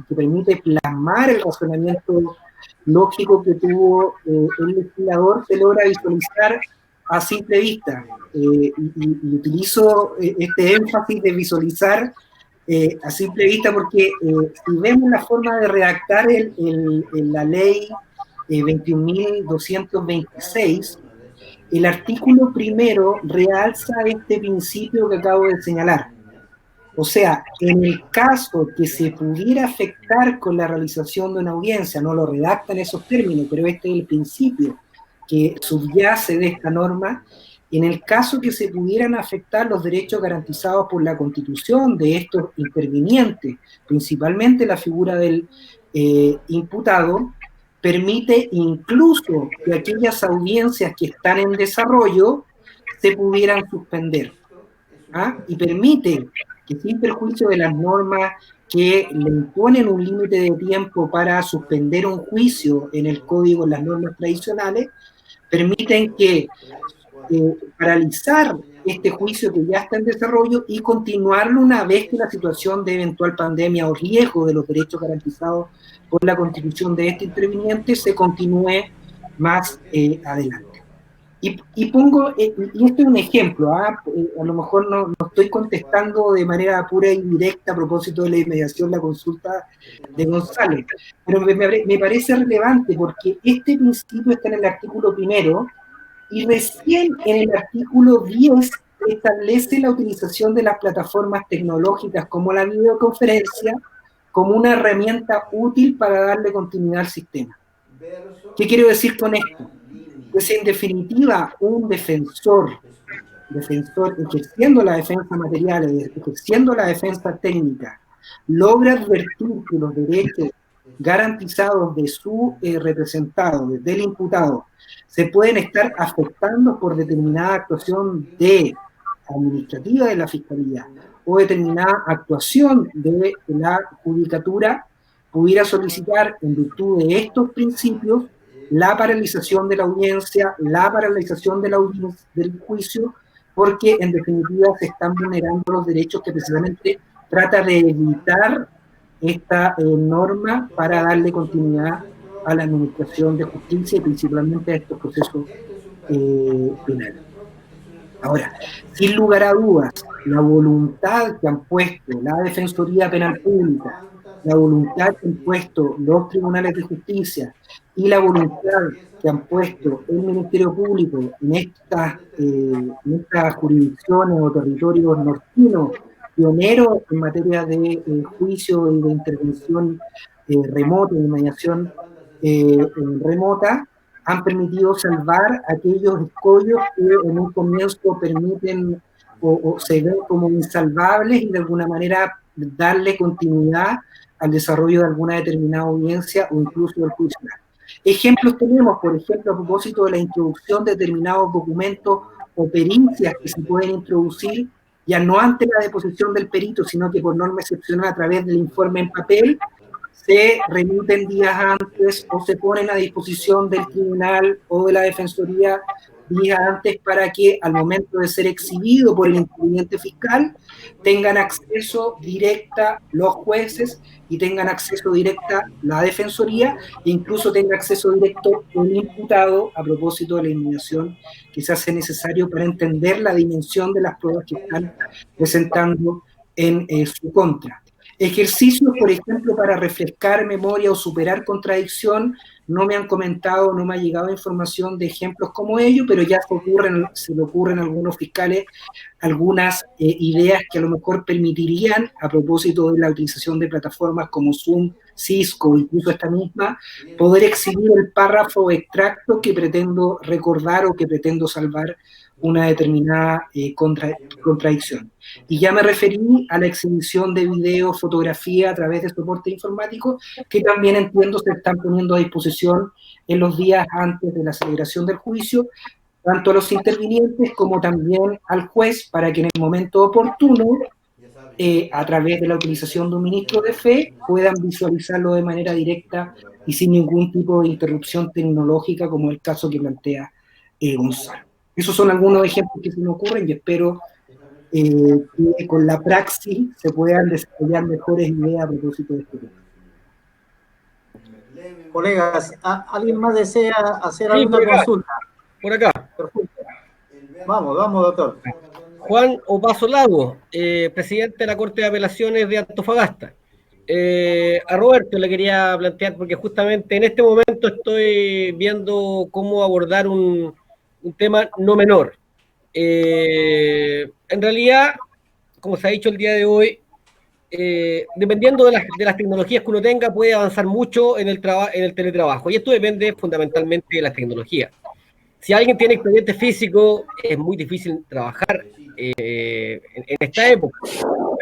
que permite plasmar el razonamiento lógico que tuvo el legislador, se logra visualizar a simple vista. Y utilizo este énfasis de visualizar a simple vista porque si vemos la forma de redactar la ley 21.226, el artículo primero realza este principio que acabo de señalar. O sea, en el caso que se pudiera afectar con la realización de una audiencia, no lo redacta en esos términos, pero este es el principio que subyace de esta norma, en el caso que se pudieran afectar los derechos garantizados por la Constitución de estos intervinientes, principalmente la figura del imputado, permite incluso que aquellas audiencias que están en desarrollo se pudieran suspender. ¿Ah? Y permite que sin perjuicio de las normas que le imponen un límite de tiempo para suspender un juicio en el código, en las normas tradicionales, permiten que paralizar este juicio que ya está en desarrollo y continuarlo una vez que la situación de eventual pandemia o riesgo de los derechos garantizados por la constitución de este interviniente se continúe más adelante. Y este es un ejemplo, a lo mejor no estoy contestando de manera pura y directa a propósito de la inmediación la consulta de González, pero me parece relevante porque este principio está en el artículo 1 y recién en el artículo 10 establece la utilización de las plataformas tecnológicas como la videoconferencia como una herramienta útil para darle continuidad al sistema. ¿Qué quiero decir con esto? Pues en definitiva, un defensor ejerciendo la defensa material, ejerciendo la defensa técnica, logra advertir que los derechos garantizados de su representado, del imputado, se pueden estar afectando por determinada actuación administrativa de la Fiscalía o determinada actuación de la Judicatura, pudiera solicitar, en virtud de estos principios, la paralización de la audiencia, la paralización del juicio, porque en definitiva se están vulnerando los derechos que precisamente trata de evitar esta norma para darle continuidad a la administración de justicia y principalmente a estos procesos penales. Ahora, sin lugar a dudas, la voluntad que han puesto la Defensoría Penal Pública, la voluntad que han puesto los tribunales de justicia y la voluntad que han puesto el Ministerio Público en estas jurisdicciones o territorios nortinos, pioneros en materia de juicio y de intervención remota, de mediación remota, han permitido salvar aquellos escollos que en un comienzo permiten o se ven como insalvables y de alguna manera darle continuidad al desarrollo de alguna determinada audiencia o incluso del juicio. Ejemplos tenemos, por ejemplo, a propósito de la introducción de determinados documentos o pericias que se pueden introducir, ya no ante la deposición del perito, sino que por norma excepcional a través del informe en papel, se remiten días antes o se ponen a disposición del tribunal o de la defensoría días antes para que al momento de ser exhibido por el interviniente fiscal tengan acceso directa los jueces y tengan acceso directa la defensoría e incluso tenga acceso directo un imputado a propósito de la inmunización que se hace necesario para entender la dimensión de las pruebas que están presentando en su contra. Ejercicios, por ejemplo, para refrescar memoria o superar contradicción, no me han comentado, no me ha llegado información de ejemplos como ellos, pero ya se le ocurren a algunos fiscales algunas ideas que a lo mejor permitirían, a propósito de la utilización de plataformas como Zoom, Cisco, incluso esta misma, poder exhibir el párrafo o extracto que pretendo recordar o que pretendo salvar una determinada contradicción. Y ya me referí a la exhibición de video, fotografía a través de soporte informático, que también entiendo se están poniendo a disposición en los días antes de la celebración del juicio, tanto a los intervinientes como también al juez, para que en el momento oportuno, a través de la utilización de un ministro de fe, puedan visualizarlo de manera directa y sin ningún tipo de interrupción tecnológica, como el caso que plantea Gonzalo. Esos son algunos ejemplos que se me ocurren y espero que con la praxis se puedan desarrollar mejores ideas a propósito de este tema. Colegas, ¿alguien más desea hacer alguna consulta? Por acá. Perfecto. Vamos, doctor. Juan Opaso Lago, presidente de la Corte de Apelaciones de Antofagasta. A Roberto le quería plantear, porque justamente en este momento estoy viendo cómo abordar un tema no menor. En realidad, como se ha dicho el día de hoy, dependiendo de las tecnologías que uno tenga, puede avanzar mucho en el teletrabajo. Y esto depende fundamentalmente de las tecnologías. Si alguien tiene expediente físico, es muy difícil trabajar en esta época.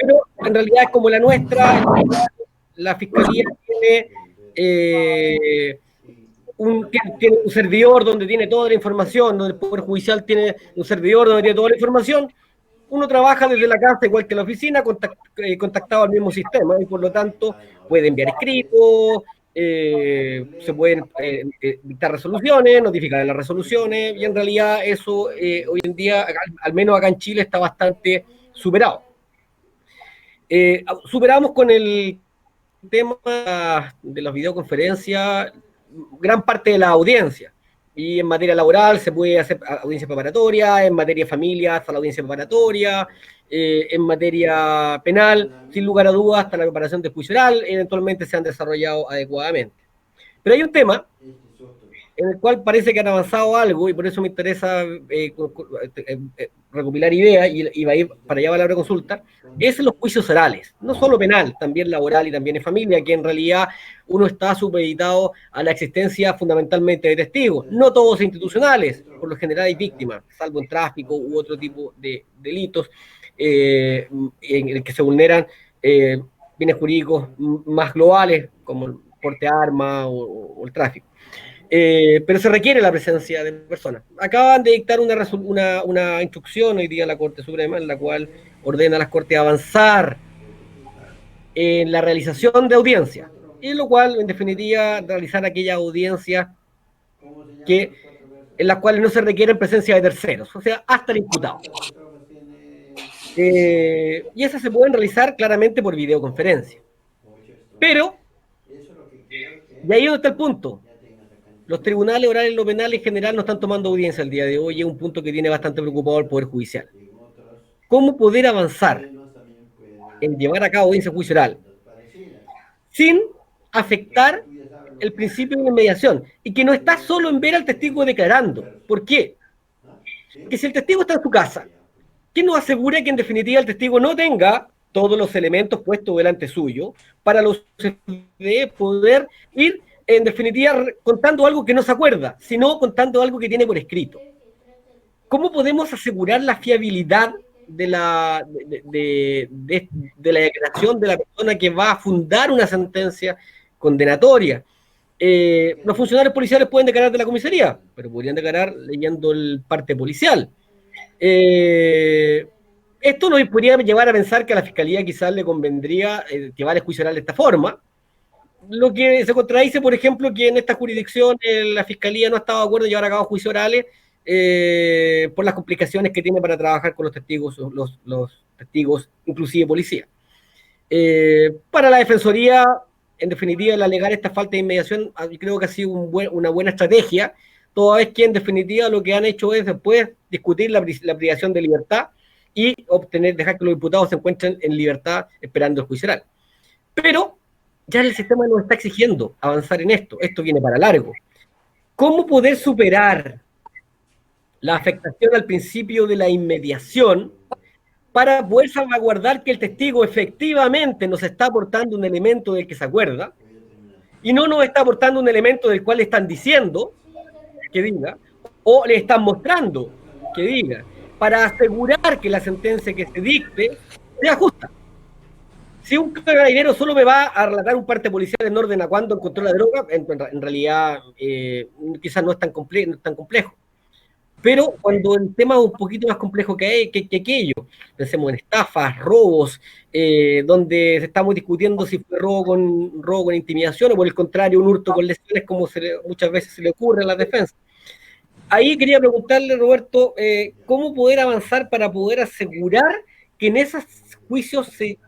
Pero en realidad, como la nuestra, la Fiscalía tiene un servidor donde tiene toda la información, donde el Poder Judicial tiene un servidor donde tiene toda la información. Uno trabaja desde la casa igual que la oficina, contactado al mismo sistema, y por lo tanto puede enviar escritos, se pueden dictar resoluciones, notificar las resoluciones, y en realidad eso hoy en día, al menos acá en Chile, está bastante superado. Superamos con el tema de las videoconferencias gran parte de la audiencia. Y en materia laboral se puede hacer audiencia preparatoria, en materia de familia hasta la audiencia preparatoria, en materia penal, sin lugar a dudas, hasta la preparación de juicio oral, eventualmente se han desarrollado adecuadamente. Pero hay un tema en el cual parece que han avanzado algo, y por eso me interesa recopilar ideas, y va a ir para allá va la consulta, es los juicios orales, no solo penal, también laboral y también en familia, que en realidad uno está supeditado a la existencia fundamentalmente de testigos, no todos institucionales, por lo general hay víctimas, salvo en tráfico u otro tipo de delitos en el que se vulneran bienes jurídicos más globales, como el porte de armas o el tráfico. Pero se requiere la presencia de personas. Acaban de dictar una instrucción hoy día a la Corte Suprema en la cual ordena a las Cortes avanzar en la realización de audiencias, y lo cual, en definitiva, realizar aquellas audiencias en las cuales no se requiere presencia de terceros, o sea, hasta el imputado. Y esas se pueden realizar claramente por videoconferencia. Pero, y ahí donde está el punto, los tribunales orales y lo penal en general no están tomando audiencia el día de hoy, y es un punto que tiene bastante preocupado al Poder Judicial. ¿Cómo poder avanzar en llevar a cabo audiencia de juicio oral sin afectar el principio de inmediación? Y que no está solo en ver al testigo declarando. ¿Por qué? Que si el testigo está en su casa, ¿quién nos asegura que en definitiva el testigo no tenga todos los elementos puestos delante suyo para los de poder ir en definitiva contando algo que no se acuerda, sino contando algo que tiene por escrito? ¿Cómo podemos asegurar la fiabilidad de la declaración de la persona que va a fundar una sentencia condenatoria? Los funcionarios policiales pueden declarar de la comisaría, pero podrían declarar leyendo el parte policial. Esto nos podría llevar a pensar que a la Fiscalía quizás le convendría llevar el juicio oral de esta forma, lo que se contradice, por ejemplo, que en esta jurisdicción la Fiscalía no estaba de acuerdo en llevar a cabo juicios orales por las complicaciones que tiene para trabajar con los testigos, los testigos, inclusive policía. Para la Defensoría, en definitiva, el alegar esta falta de inmediación, creo que ha sido una buena estrategia, toda vez que en definitiva lo que han hecho es después discutir la privación de libertad y dejar que los imputados se encuentren en libertad esperando el juicio oral. Pero ya el sistema nos está exigiendo avanzar en esto viene para largo. ¿Cómo poder superar la afectación al principio de la inmediación para poder salvaguardar que el testigo efectivamente nos está aportando un elemento del que se acuerda y no nos está aportando un elemento del cual le están diciendo que diga o le están mostrando que diga, para asegurar que la sentencia que se dicte sea justa? Si un carabinero solo me va a relatar un parte policial en orden a cuándo encontró la droga, en realidad quizás no es tan complejo. Pero cuando el tema es un poquito más complejo que aquello, pensemos en estafas, robos, donde estamos discutiendo si fue robo con intimidación o por el contrario un hurto con lesiones, como muchas veces se le ocurre a las defensas. Ahí quería preguntarle, Roberto, ¿cómo poder avanzar para poder asegurar que en esos juicios se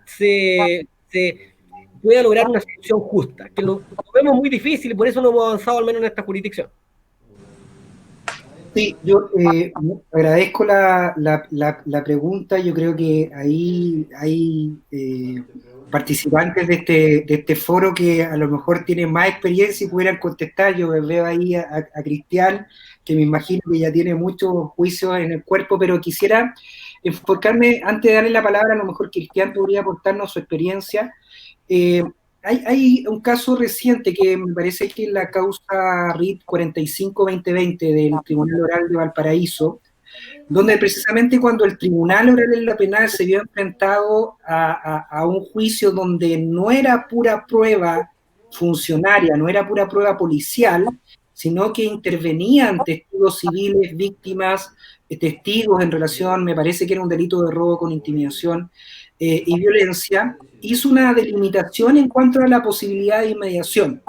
pueda lograr una solución justa? Que lo vemos muy difícil y por eso no hemos avanzado al menos en esta jurisdicción. Sí, yo agradezco la pregunta. Yo creo que ahí hay participantes de este foro que a lo mejor tienen más experiencia y pudieran contestar. Yo veo ahí a Cristian, que me imagino que ya tiene muchos juicios en el cuerpo, pero quisiera enfocarme, antes de darle la palabra, a lo mejor Cristian podría aportarnos su experiencia. Hay un caso reciente que me parece que es la causa RIT 45-2020 del Tribunal Oral de Valparaíso, donde precisamente cuando el Tribunal Oral en la Penal se vio enfrentado a un juicio donde no era pura prueba funcionaria, no era pura prueba policial, sino que intervenían testigos civiles, víctimas, testigos en relación, me parece que era un delito de robo con intimidación y violencia, hizo una delimitación en cuanto a la posibilidad de inmediación.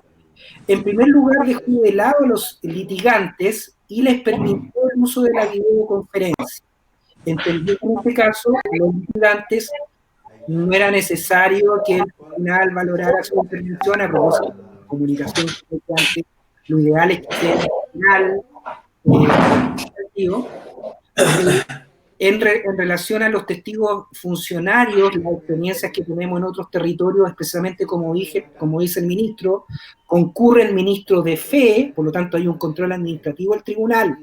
En primer lugar, dejó de lado a los litigantes y les permitió el uso de la videoconferencia. Entendió que en este caso los litigantes no era necesario que el tribunal valorara su intervención a propósito de la comunicación. Lo ideal es que sea el tribunal en relación a los testigos funcionarios, las experiencias que tenemos en otros territorios, especialmente como dice el ministro, concurren ministros de fe, por lo tanto hay un control administrativo del tribunal,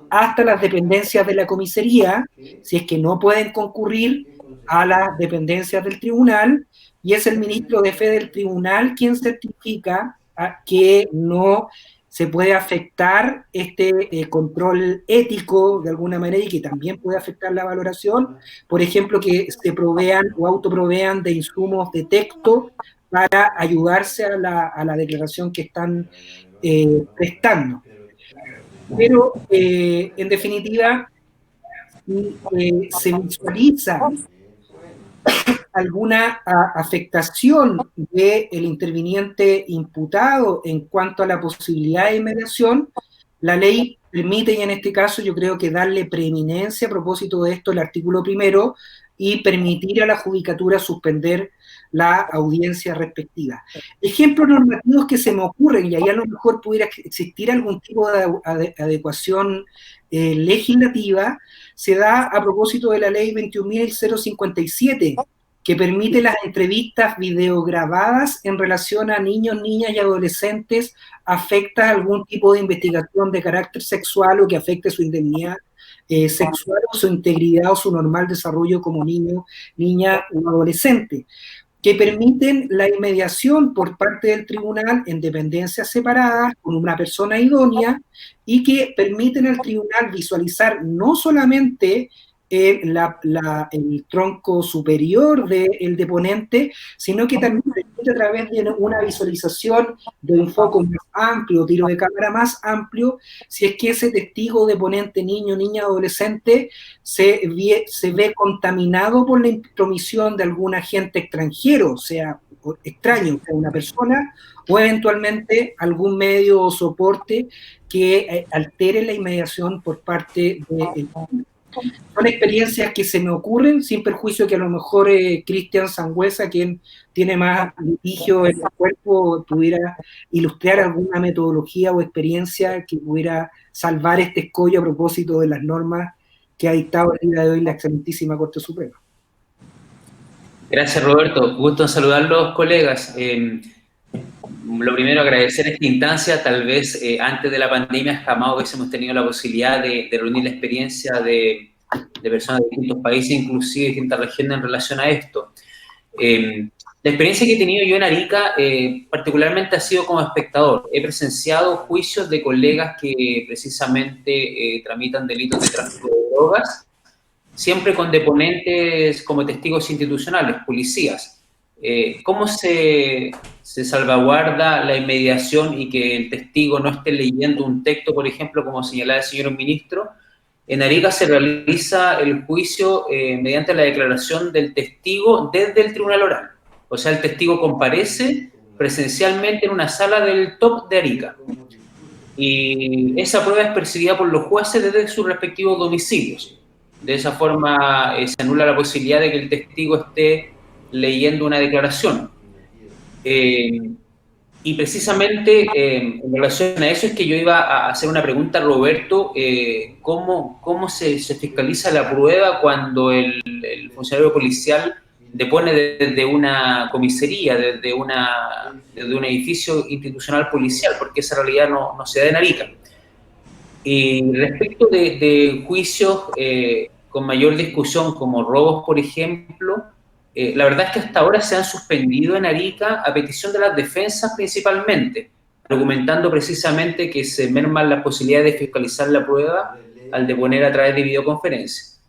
hasta las dependencias de la comisaría, si es que no pueden concurrir a las dependencias del tribunal, y es el ministro de fe del tribunal quien certifica que no se puede afectar este control ético de alguna manera y que también puede afectar la valoración, por ejemplo, que se provean o autoprovean de insumos de texto para ayudarse a la declaración que están prestando. Pero, en definitiva, se visualiza alguna afectación del interviniente imputado en cuanto a la posibilidad de inmediación, la ley permite, y en este caso yo creo que darle preeminencia a propósito de esto el artículo 1 y permitir a la judicatura suspender la audiencia respectiva. Ejemplos normativos que se me ocurren, y ahí a lo mejor pudiera existir algún tipo de adecuación legislativa, se da a propósito de la ley 21.057, que permite las entrevistas videograbadas en relación a niños, niñas y adolescentes afectas a algún tipo de investigación de carácter sexual o que afecte su indemnidad sexual o su integridad o su normal desarrollo como niño, niña o adolescente, que permiten la inmediación por parte del tribunal en dependencias separadas con una persona idónea y que permiten al tribunal visualizar no solamente el tronco superior del deponente, sino que también permite a través de una visualización de un foco más amplio, tiro de cámara más amplio, si es que ese testigo deponente, niño, niña, adolescente, se ve contaminado por la intromisión de algún agente extranjero, sea extraño, sea una persona, o eventualmente algún medio o soporte que altere la inmediación por parte del público. Son experiencias que se me ocurren, sin perjuicio que a lo mejor Cristian Sangüesa, quien tiene más litigio en el cuerpo, pudiera ilustrar alguna metodología o experiencia que pudiera salvar este escollo a propósito de las normas que ha dictado el día de hoy la excelentísima Corte Suprema. Gracias, Roberto. Gusto en saludarlos, colegas. Lo primero, agradecer esta instancia. Tal vez antes de la pandemia jamás hubiésemos tenido la posibilidad de reunir la experiencia de personas de distintos países, inclusive de distintas regiones en relación a esto. La experiencia que he tenido yo en Arica, particularmente ha sido como espectador. He presenciado juicios de colegas que precisamente tramitan delitos de tráfico de drogas, siempre con deponentes como testigos institucionales, policías. ¿Cómo se salvaguarda la inmediación y que el testigo no esté leyendo un texto, por ejemplo, como señalaba el señor ministro? En Arica se realiza el juicio mediante la declaración del testigo desde el tribunal oral. O sea, el testigo comparece presencialmente en una sala del TOP de Arica. Y esa prueba es percibida por los jueces desde sus respectivos domicilios. De esa forma se anula la posibilidad de que el testigo esté leyendo una declaración. Y precisamente en relación a eso es que yo iba a hacer una pregunta a Roberto, ¿cómo se fiscaliza la prueba cuando el funcionario policial depone desde una comisaría, desde un edificio institucional policial? Porque esa realidad no se da en Arica. Y respecto de juicios con mayor discusión, como robos, por ejemplo, la verdad es que hasta ahora se han suspendido en Arica a petición de las defensas principalmente, argumentando precisamente que se merman las posibilidades de fiscalizar la prueba al deponer a través de videoconferencia.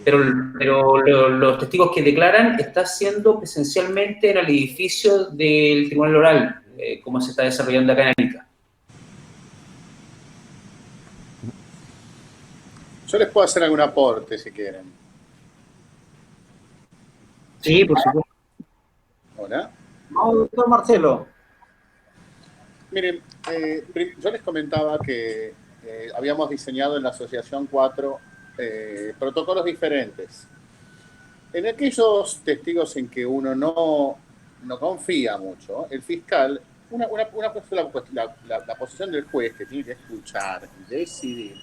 Pero los testigos que declaran están siendo presencialmente en el edificio del Tribunal Oral, como se está desarrollando acá en Arica. Yo les puedo hacer algún aporte si quieren. Sí, por supuesto. Hola. No, doctor Marcelo. Miren, yo les comentaba que habíamos diseñado en la Asociación 4 protocolos diferentes. En aquellos testigos en que uno no confía mucho, el fiscal, una cosa es la posición del juez que tiene que escuchar y decidir,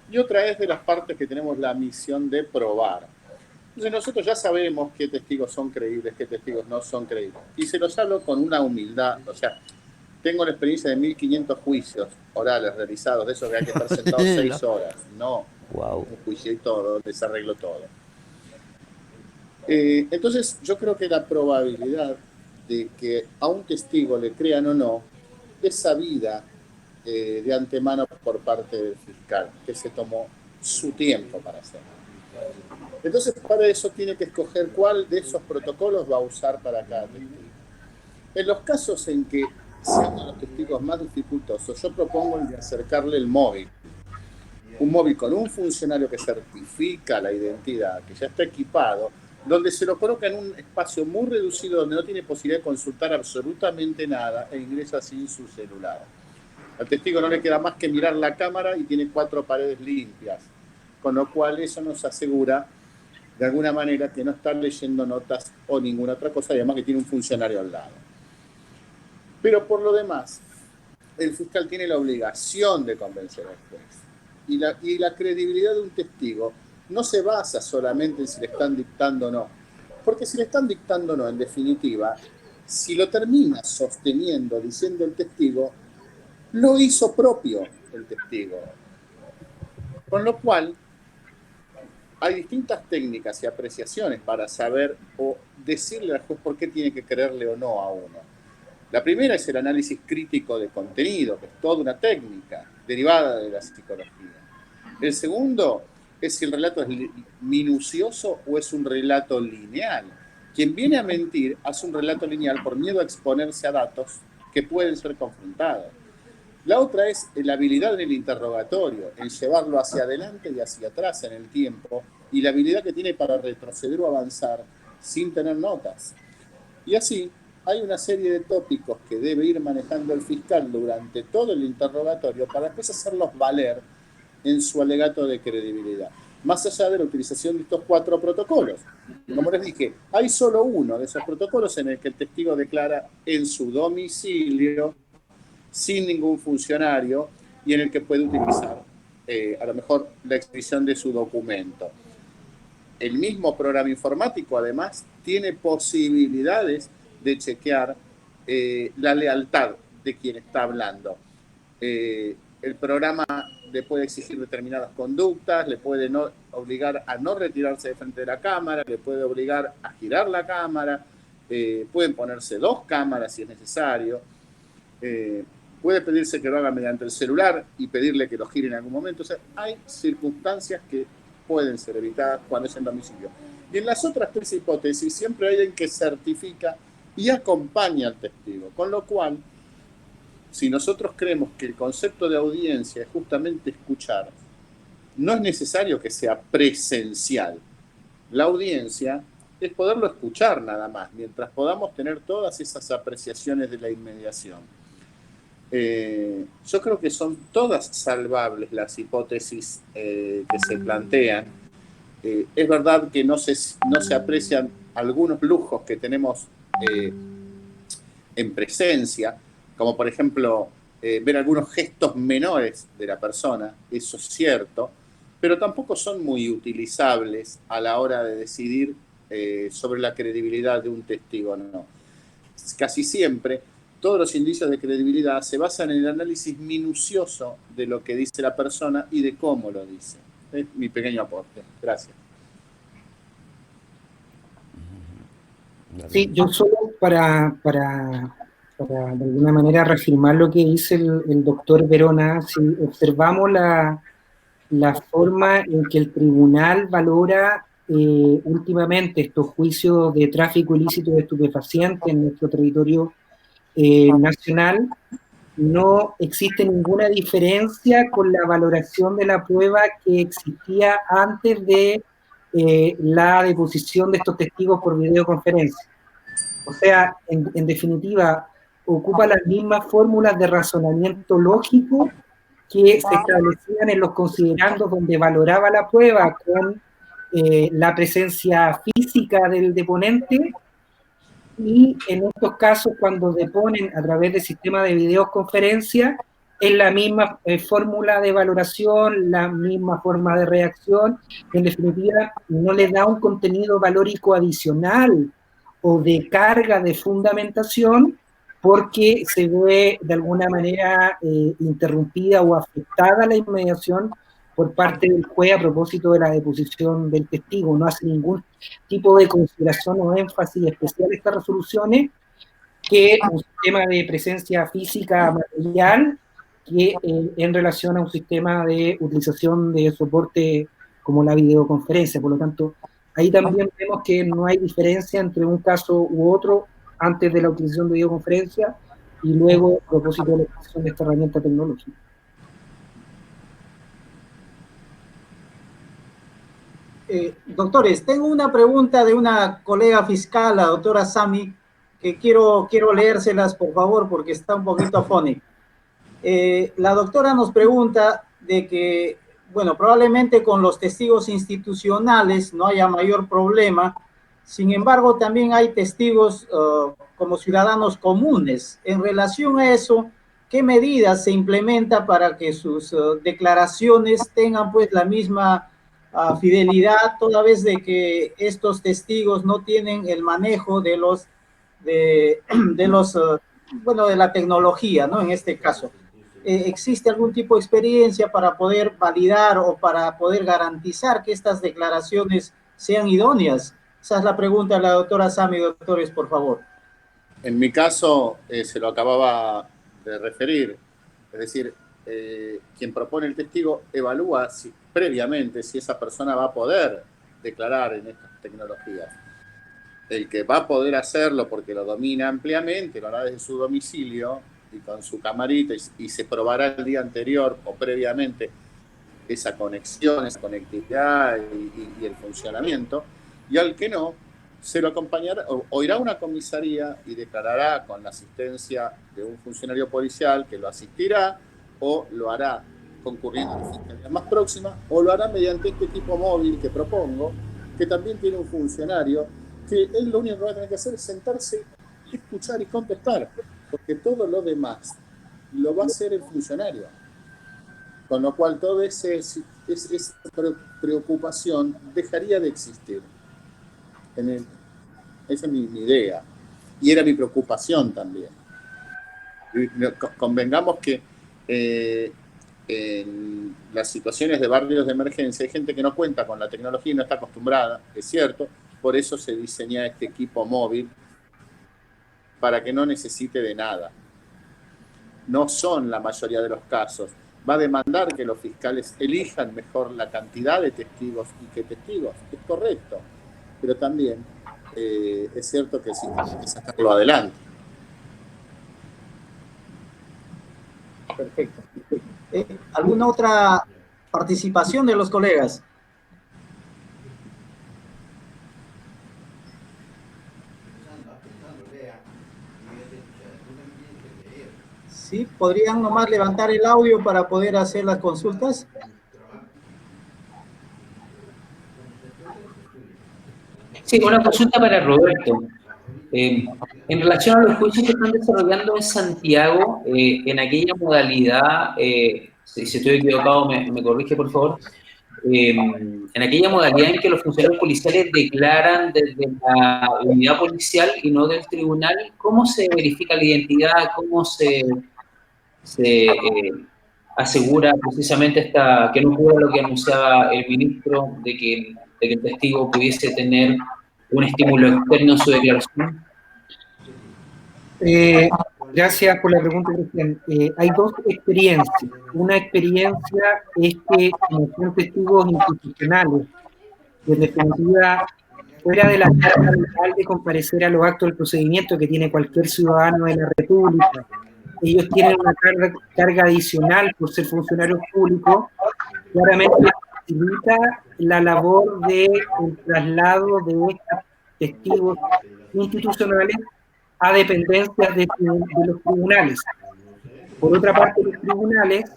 y otra es de las partes que tenemos la misión de probar. Entonces nosotros ya sabemos qué testigos son creíbles, qué testigos no son creíbles, y se los hablo con una humildad, o sea, tengo la experiencia de 1500 juicios orales realizados, de esos que hay que estar sentados 6 horas, no, un juicio y todo, les arreglo todo. Entonces, yo creo que la probabilidad de que a un testigo le crean o no es sabida de antemano por parte del fiscal, que se tomó su tiempo para hacerlo. Entonces, para eso tiene que escoger cuál de esos protocolos va a usar para cada testigo. En los casos en que sean los testigos más dificultosos, yo propongo el de acercarle el móvil. Un móvil con un funcionario que certifica la identidad, que ya está equipado, donde se lo coloca en un espacio muy reducido, donde no tiene posibilidad de consultar absolutamente nada e ingresa sin su celular. Al testigo no le queda más que mirar la cámara y tiene 4 paredes limpias, con lo cual eso nos asegura de alguna manera que no está leyendo notas o ninguna otra cosa, y además que tiene un funcionario al lado. Pero por lo demás, el fiscal tiene la obligación de convencer al juez. Y la credibilidad de un testigo no se basa solamente en si le están dictando o no. Porque si le están dictando o no, en definitiva, si lo termina sosteniendo, diciendo el testigo, lo hizo propio el testigo. Con lo cual, hay distintas técnicas y apreciaciones para saber o decirle al juez por qué tiene que creerle o no a uno. La primera es el análisis crítico de contenido, que es toda una técnica derivada de la psicología. El segundo es si el relato es minucioso o es un relato lineal. Quien viene a mentir hace un relato lineal por miedo a exponerse a datos que pueden ser confrontados. La otra es la habilidad en el interrogatorio, en llevarlo hacia adelante y hacia atrás en el tiempo, y la habilidad que tiene para retroceder o avanzar sin tener notas. Y así, hay una serie de tópicos que debe ir manejando el fiscal durante todo el interrogatorio para después hacerlos valer en su alegato de credibilidad. Más allá de la utilización de estos 4 protocolos. Como les dije, hay solo uno de esos protocolos en el que el testigo declara en su domicilio, sin ningún funcionario, y en el que puede utilizar a lo mejor la exhibición de su documento. El mismo programa informático, además, tiene posibilidades de chequear la lealtad de quien está hablando. El programa le puede exigir determinadas conductas, le puede obligar a no retirarse de frente de la cámara, le puede obligar a girar la cámara, pueden ponerse 2 cámaras si es necesario, puede pedirse que lo haga mediante el celular y pedirle que lo gire en algún momento. O sea, hay circunstancias que pueden ser evitadas cuando es en domicilio. Y en las otras 3 hipótesis siempre hay alguien que certifica y acompaña al testigo, con lo cual, si nosotros creemos que el concepto de audiencia es justamente escuchar, no es necesario que sea presencial. La audiencia es poderlo escuchar nada más, mientras podamos tener todas esas apreciaciones de la inmediación. Yo creo que son todas salvables las hipótesis que se plantean. Es verdad que no se aprecian algunos lujos que tenemos en presencia, como por ejemplo ver algunos gestos menores de la persona, eso es cierto, pero tampoco son muy utilizables a la hora de decidir sobre la credibilidad de un testigo o no. Casi siempre todos los indicios de credibilidad se basan en el análisis minucioso de lo que dice la persona y de cómo lo dice. Es mi pequeño aporte. Gracias. Sí, yo solo para de alguna manera reafirmar lo que dice el doctor Verona, si observamos la forma en que el tribunal valora últimamente estos juicios de tráfico ilícito de estupefacientes en nuestro territorio nacional, no existe ninguna diferencia con la valoración de la prueba que existía antes de la deposición de estos testigos por videoconferencia. O sea, en definitiva, ocupa las mismas fórmulas de razonamiento lógico que se establecían en los considerandos donde valoraba la prueba con la presencia física del deponente, y en estos casos cuando deponen a través del sistema de videoconferencia es la misma fórmula de valoración, la misma forma de reacción, en definitiva no le da un contenido valórico adicional o de carga de fundamentación, porque se ve de alguna manera interrumpida o afectada la inmediación por parte del juez a propósito de la deposición del testigo. No hace ningún tipo de consideración o énfasis especial a estas resoluciones que un sistema de presencia física material que en relación a un sistema de utilización de soporte como la videoconferencia. Por lo tanto, ahí también vemos que no hay diferencia entre un caso u otro antes de la utilización de videoconferencia y luego a propósito de la utilización de esta herramienta tecnológica. Doctores, tengo una pregunta de una colega fiscal, la doctora Sami, que quiero leérselas, por favor, porque está un poquito afónica. La doctora nos pregunta de que, bueno, probablemente con los testigos institucionales no haya mayor problema, sin embargo, también hay testigos como ciudadanos comunes. En relación a eso, ¿qué medidas se implementa para que sus declaraciones tengan pues la misma fidelidad, toda vez de que estos testigos no tienen el manejo de la tecnología, ¿no? En este caso, ¿existe algún tipo de experiencia para poder validar o para poder garantizar que estas declaraciones sean idóneas? Esa es la pregunta de la doctora Sami. Doctores, por favor. En mi caso, se lo acababa de referir, es decir, quien propone el testigo evalúa previamente si esa persona va a poder declarar en estas tecnologías. El que va a poder hacerlo porque lo domina ampliamente, lo hará desde su domicilio y con su camarita, y se probará el día anterior o previamente esa conexión, esa conectividad y el funcionamiento. Y al que no, se lo acompañará o irá a una comisaría y declarará con la asistencia de un funcionario policial que lo asistirá, o lo hará concurriendo a la fiscalía más próxima, o lo hará mediante este equipo móvil que propongo, que también tiene un funcionario, que él lo único que va a tener que hacer es sentarse, escuchar y contestar, porque todo lo demás lo va a hacer el funcionario. Con lo cual toda esa preocupación dejaría de existir. Esa es mi idea. Y era mi preocupación también. Convengamos que en las situaciones de barrios de emergencia hay gente que no cuenta con la tecnología y no está acostumbrada, es cierto, por eso se diseña este equipo móvil para que no necesite de nada. No son la mayoría de los casos. Va a demandar que los fiscales elijan mejor la cantidad de testigos y qué testigos, es correcto, pero también es cierto que sí hay que sacarlo adelante. Perfecto. ¿Alguna otra participación de los colegas? ¿Sí? ¿Podrían nomás levantar el audio para poder hacer las consultas? Sí, una consulta para Roberto. En relación a los juicios que están desarrollando en Santiago, en aquella modalidad, si estoy equivocado me corrige por favor, en aquella modalidad en que los funcionarios policiales declaran desde la unidad policial y no del tribunal, ¿cómo se verifica la identidad? ¿Cómo se asegura precisamente que no ocurra lo que anunciaba el ministro, de que el testigo pudiese tener un estímulo externo en su declaración? Gracias por la pregunta, Cristian. Hay dos experiencias. Una experiencia es que como son testigos institucionales, en definitiva, fuera de la carga legal de comparecer a los actos del procedimiento que tiene cualquier ciudadano de la República, ellos tienen una carga adicional por ser funcionarios públicos, claramente facilita la labor de el traslado de estos testigos institucionales a dependencias de los tribunales. Por otra parte, los tribunales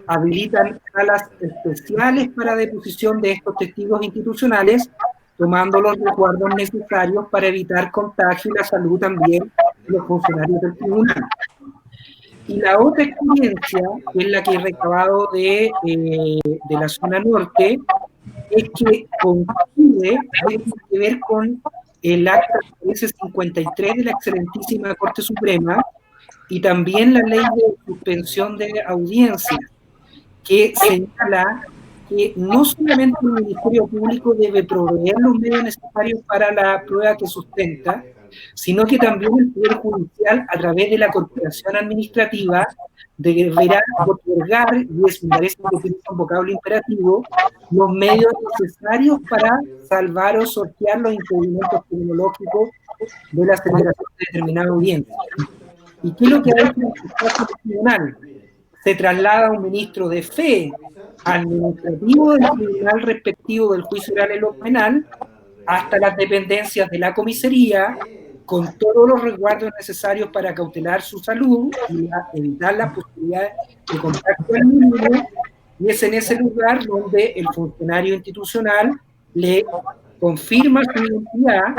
habilitan salas especiales para deposición de estos testigos institucionales, tomando los resguardos necesarios para evitar contagio y la salud también de los funcionarios del tribunal. Y la otra experiencia, que es la que he recabado de la zona norte, es que coincide, tiene que ver con el acta 53 de la excelentísima Corte Suprema y también la ley de suspensión de audiencias, que señala que no solamente el Ministerio Público debe proveer los medios necesarios para la prueba que sustenta, sino que también el Poder Judicial, a través de la Corporación Administrativa, deberá otorgar, y es, me parece que es un vocablo imperativo, los medios necesarios para salvar o sortear los impedimentos tecnológicos de la celebración de determinada audiencia. ¿Y qué es lo que ha hecho el tribunal? Se traslada un ministro de fe administrativo del tribunal respectivo del juicio oral en lo penal hasta las dependencias de la comisaría, con todos los resguardos necesarios para cautelar su salud y evitar las posibilidades de contacto al mínimo, y es en ese lugar donde el funcionario institucional le confirma su identidad.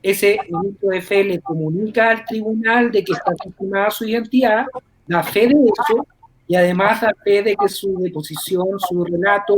Ese ministro de fe le comunica al tribunal de que está confirmada su identidad, da fe de eso, y además da fe de que su deposición, su relato,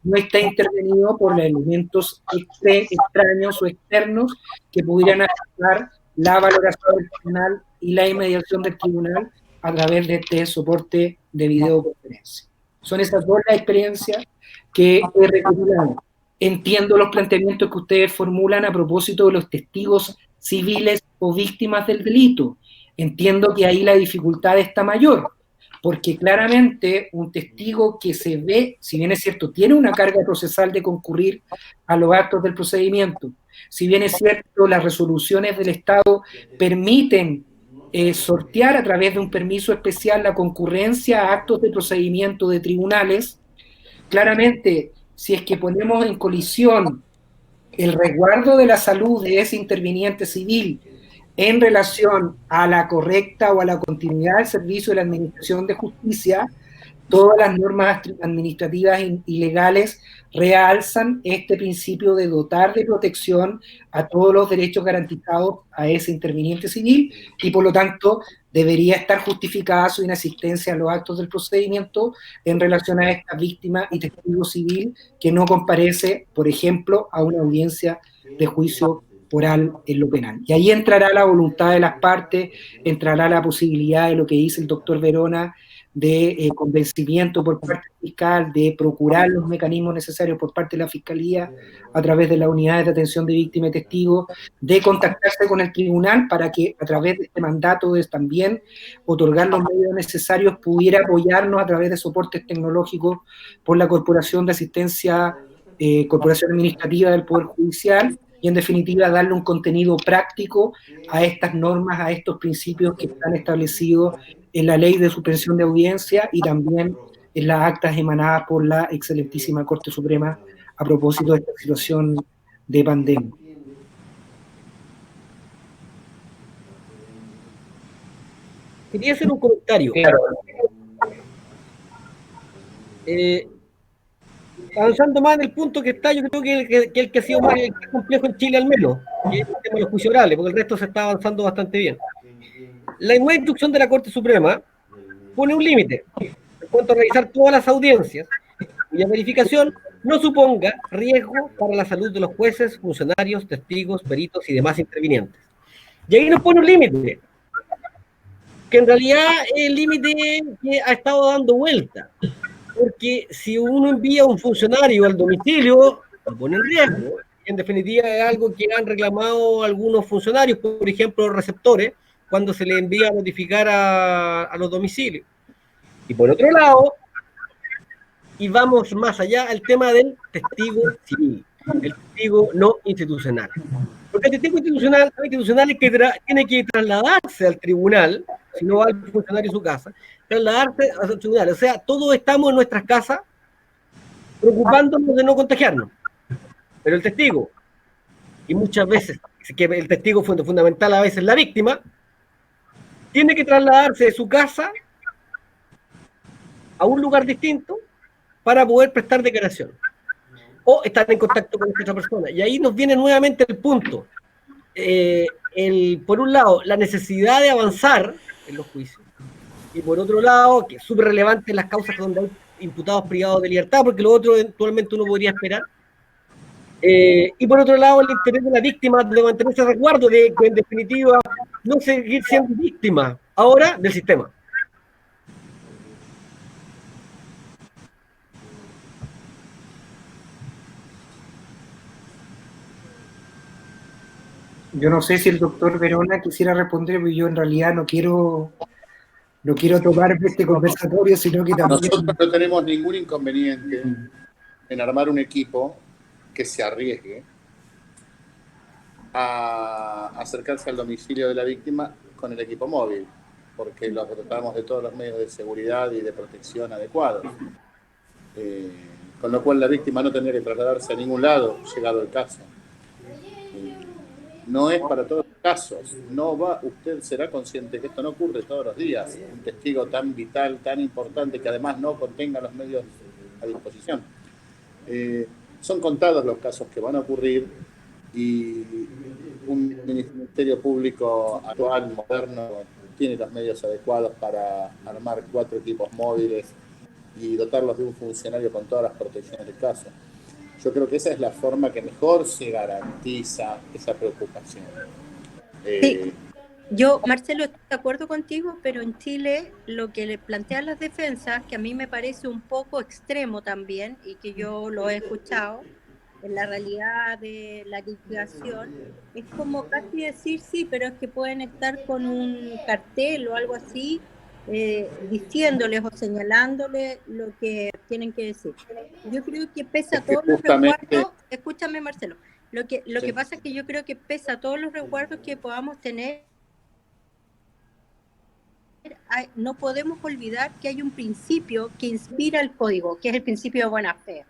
no está intervenido por los elementos extraños o externos que pudieran afectar la valoración del tribunal y la inmediación del tribunal a través de este soporte de videoconferencia. Son esas dos las experiencias que he recopilado. Entiendo los planteamientos que ustedes formulan a propósito de los testigos civiles o víctimas del delito. Entiendo que ahí la dificultad está mayor, porque claramente un testigo que se ve, si bien es cierto, tiene una carga procesal de concurrir a los actos del procedimiento, si bien es cierto, las resoluciones del Estado permiten sortear a través de un permiso especial la concurrencia a actos de procedimiento de tribunales, claramente, si es que ponemos en colisión el resguardo de la salud de ese interviniente civil en relación a la correcta o a la continuidad del servicio de la administración de justicia, todas las normas administrativas y legales realzan este principio de dotar de protección a todos los derechos garantizados a ese interviniente civil y por lo tanto debería estar justificada su inasistencia a los actos del procedimiento en relación a esta víctima y testigo civil que no comparece, por ejemplo, a una audiencia de juicio oral en lo penal. Y ahí entrará la voluntad de las partes, entrará la posibilidad de lo que dice el doctor Verona, de convencimiento por parte fiscal, de procurar los mecanismos necesarios por parte de la Fiscalía a través de las unidades de atención de víctimas y testigos, de contactarse con el tribunal para que a través de este mandato de también otorgar los medios necesarios pudiera apoyarnos a través de soportes tecnológicos por la Corporación de Asistencia, Corporación Administrativa del Poder Judicial, y en definitiva darle un contenido práctico a estas normas, a estos principios que están establecidos en la Ley de Suspensión de Audiencia y también en las actas emanadas por la excelentísima Corte Suprema a propósito de esta situación de pandemia. Quería hacer un comentario. Claro. Avanzando más en el punto que está, yo creo que el que ha sido más complejo en Chile al menos, que es el tema de los juicios orales, porque el resto se está avanzando bastante bien. La nueva instrucción de la Corte Suprema pone un límite en cuanto a realizar todas las audiencias cuya verificación no suponga riesgo para la salud de los jueces, funcionarios, testigos, peritos y demás intervinientes. Y ahí nos pone un límite, que en realidad es el límite que ha estado dando vuelta. Porque si uno envía a un funcionario al domicilio, lo pone en riesgo. En definitiva, es algo que han reclamado algunos funcionarios, por ejemplo, los receptores, cuando se les envía a notificar a los domicilios. Y por otro lado, y vamos más allá, el tema del testigo civil, el testigo no institucional. Porque el testigo institucional es que tiene que trasladarse al tribunal, si no va al funcionario a su casa, trasladarse al tribunal. O sea, todos estamos en nuestras casas preocupándonos de no contagiarnos. Pero el testigo, y muchas veces que el testigo fundamental a veces es la víctima, tiene que trasladarse de su casa a un lugar distinto para poder prestar declaración o estar en contacto con esta otra persona. Y ahí nos viene nuevamente el punto. Por un lado, la necesidad de avanzar en los juicios, y por otro lado, que es súper relevante en las causas donde hay imputados privados de libertad, porque lo otro eventualmente uno podría esperar. Y por otro lado, el interés de la víctima de mantenerse a resguardo, de que en definitiva no seguir siendo víctima ahora del sistema. Yo no sé si el doctor Verona quisiera responder, porque yo en realidad no quiero tomar este conversatorio, sino que también... Nosotros no tenemos ningún inconveniente en armar un equipo que se arriesgue a acercarse al domicilio de la víctima con el equipo móvil, porque lo dotamos de todos los medios de seguridad y de protección adecuados. Con lo cual la víctima no tendría que trasladarse a ningún lado, llegado el caso. No es para todos los casos. Usted será consciente que esto no ocurre todos los días. Un testigo tan vital, tan importante, que además no contenga los medios a disposición. Son contados los casos que van a ocurrir y un Ministerio Público actual, moderno, tiene los medios adecuados para armar 4 equipos móviles y dotarlos de un funcionario con todas las protecciones del caso. Yo creo que esa es la forma que mejor se garantiza esa preocupación. Sí, yo, Marcelo, estoy de acuerdo contigo, pero en Chile lo que le plantean las defensas, que a mí me parece un poco extremo también, y que yo lo he escuchado, en la realidad de la litigación, es como casi decir, sí, pero es que pueden estar con un cartel o algo así, diciéndoles o señalándoles lo que tienen que decir. Yo creo que pese a todos los resguardos, escúchame Marcelo, lo que pasa es que yo creo que pese a todos los resguardos que podamos tener, no podemos olvidar que hay un principio que inspira el código, que es el principio de buena fe.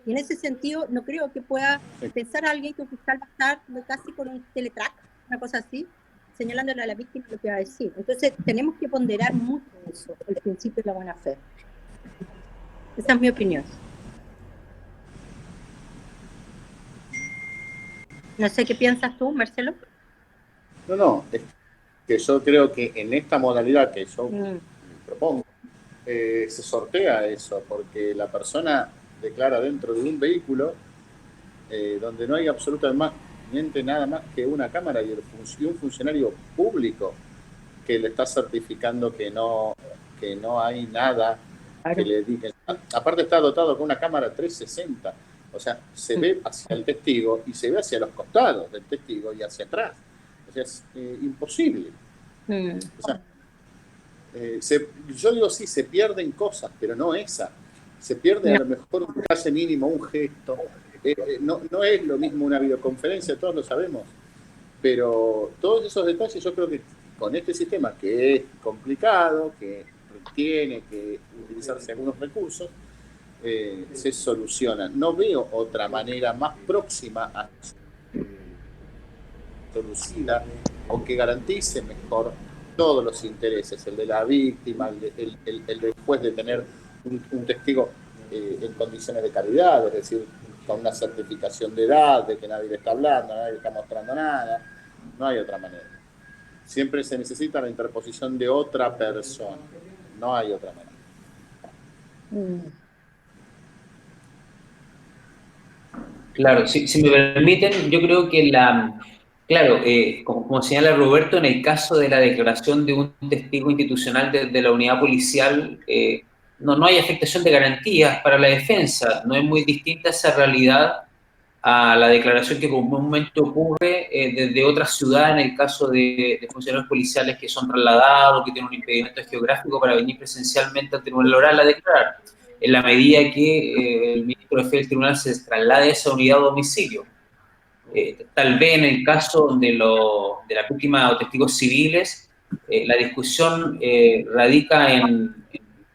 Y en ese sentido, no creo que pueda pensar a alguien que un fiscal va a estar casi con un teletrack, una cosa así, señalándole a la víctima lo que va a decir. Entonces, tenemos que ponderar mucho eso, el principio de la buena fe. Esa es mi opinión. No sé qué piensas tú, Marcelo. No, es que yo creo que en esta modalidad que yo propongo, se sortea eso, porque la persona declara dentro de un vehículo donde no hay absolutamente nada más que una cámara y un funcionario público que le está certificando que no hay nada que le diga. Aparte está dotado con una cámara 360, o sea, se ve hacia el testigo y se ve hacia los costados del testigo y hacia atrás. O sea, es imposible. O sea, yo digo sí, se pierden cosas, pero no esa. Se pierde a lo mejor un frase mínimo, un gesto. No es lo mismo una videoconferencia, todos lo sabemos. Pero todos esos detalles yo creo que con este sistema, que es complicado, que tiene que utilizarse algunos recursos, se solucionan. No veo otra manera más próxima a solucionar o que garantice mejor todos los intereses, el de la víctima, el del juez de tener un testigo en condiciones de calidad, es decir, con una certificación de edad, de que nadie le está hablando, nadie le está mostrando nada. No hay otra manera. Siempre se necesita la interposición de otra persona. No hay otra manera. Claro, si me permiten, yo creo que claro, como señala Roberto, en el caso de la declaración de un testigo institucional de la unidad policial, no hay afectación de garantías para la defensa. No es muy distinta esa realidad a la declaración que comúnmente ocurre desde otra ciudad en el caso de funcionarios policiales que son trasladados, que tienen un impedimento geográfico para venir presencialmente al tribunal oral a declarar, en la medida que el ministro de jefe del tribunal se traslade a esa unidad a domicilio. Tal vez en el caso de la víctima o testigos civiles, la discusión radica en